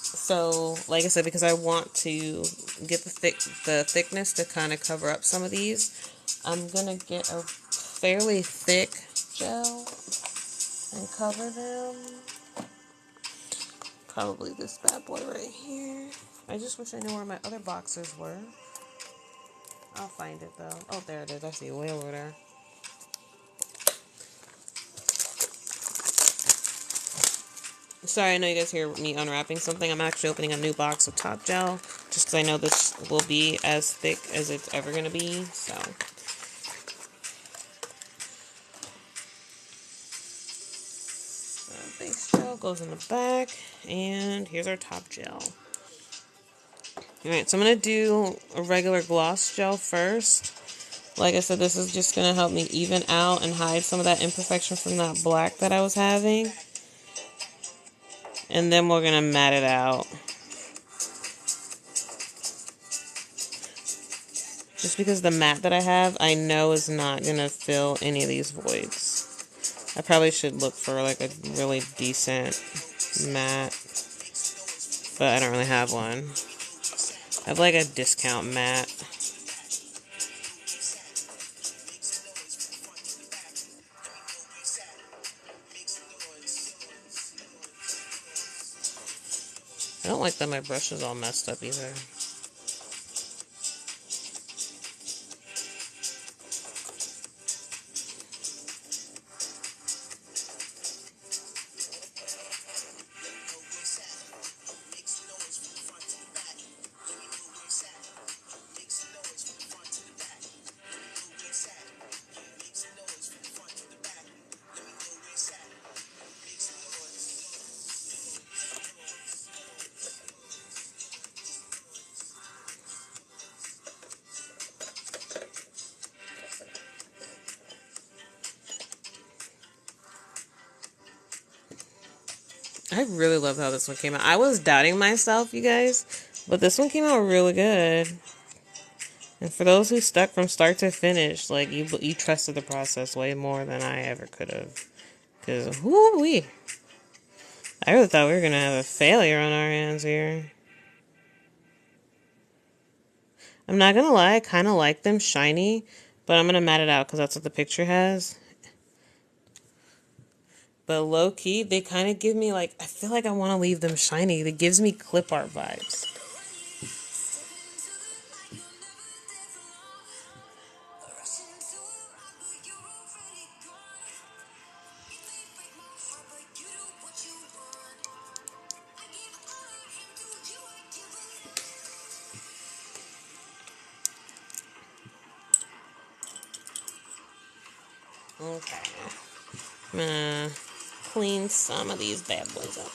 So, like I said, because I want to get the thickness to kind of cover up some of these, I'm gonna get a fairly thick gel and cover them. Probably this bad boy right here. I just wish I knew where my other boxes were. I'll find it though. Oh, there it is. I see it way over there. Sorry, I know you guys hear me unwrapping something. I'm actually opening a new box of Top Gel, just because I know this will be as thick as it's ever going to be, so. Base gel goes in the back, and here's our Top Gel. Alright, so I'm going to do a regular gloss gel first. Like I said, this is just going to help me even out and hide some of that imperfection from that black that I was having. And then we're going to matte it out. Just because the matte that I have, I know is not going to fill any of these voids. I probably should look for like a really decent matte. But I don't really have one. I have like a discount matte. I don't like that my brush is all messed up either. I really love how this one came out. I was doubting myself, you guys, but this one came out really good. And for those who stuck from start to finish, like, you trusted the process way more than I ever could have. Because, whoo-wee. I really thought we were going to have a failure on our hands here. I'm not going to lie, I kind of like them shiny, but I'm going to mat it out because that's what the picture has. But low-key, they kind of give me, like, I feel like I want to leave them shiny. It gives me clip art vibes. Okay. I'm gonna clean some of these bad boys up.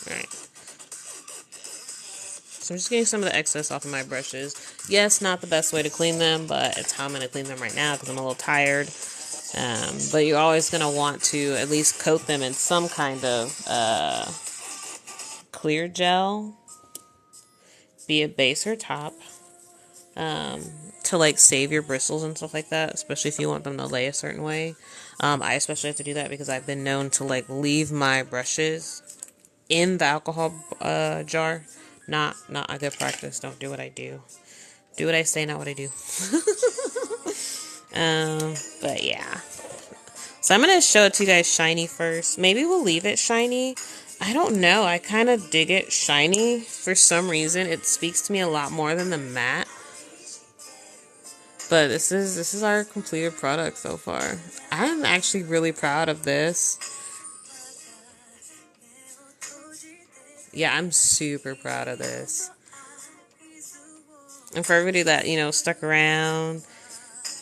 Alright. So I'm just getting some of the excess off of my brushes. Yes, not the best way to clean them, but it's how I'm going to clean them right now because I'm a little tired. But you're always going to want to at least coat them in some kind of clear gel, be it base or top, to like save your bristles and stuff like that, especially if you want them to lay a certain way. I especially have to do that because I've been known to like leave my brushes in the alcohol jar. Not a good practice. Don't do what I do. Do what I say, not what I do. But yeah. So I'm going to show it to you guys shiny first. Maybe we'll leave it shiny. I don't know. I kind of dig it shiny. For some reason, it speaks to me a lot more than the matte. But this is our completed product so far. I'm actually really proud of this. Yeah, I'm super proud of this. And for everybody that, you know, stuck around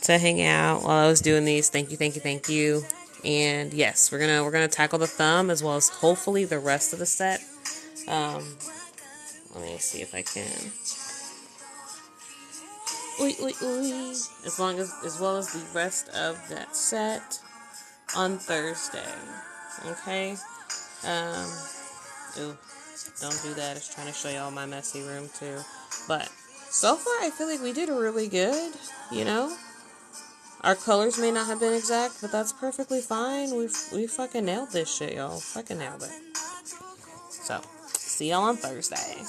to hang out while I was doing these, thank you, thank you, thank you. And yes, we're gonna tackle the thumb as well as hopefully the rest of the set. Let me see if I can. Oy, oy, oy. As well as the rest of that set on Thursday. Okay. Ooh, don't do that. It's trying to show y'all my messy room too. But so far, I feel like we did really good. You know, our colors may not have been exact, but that's perfectly fine. We fucking nailed this shit, y'all. Fucking nailed it. So, see y'all on Thursday.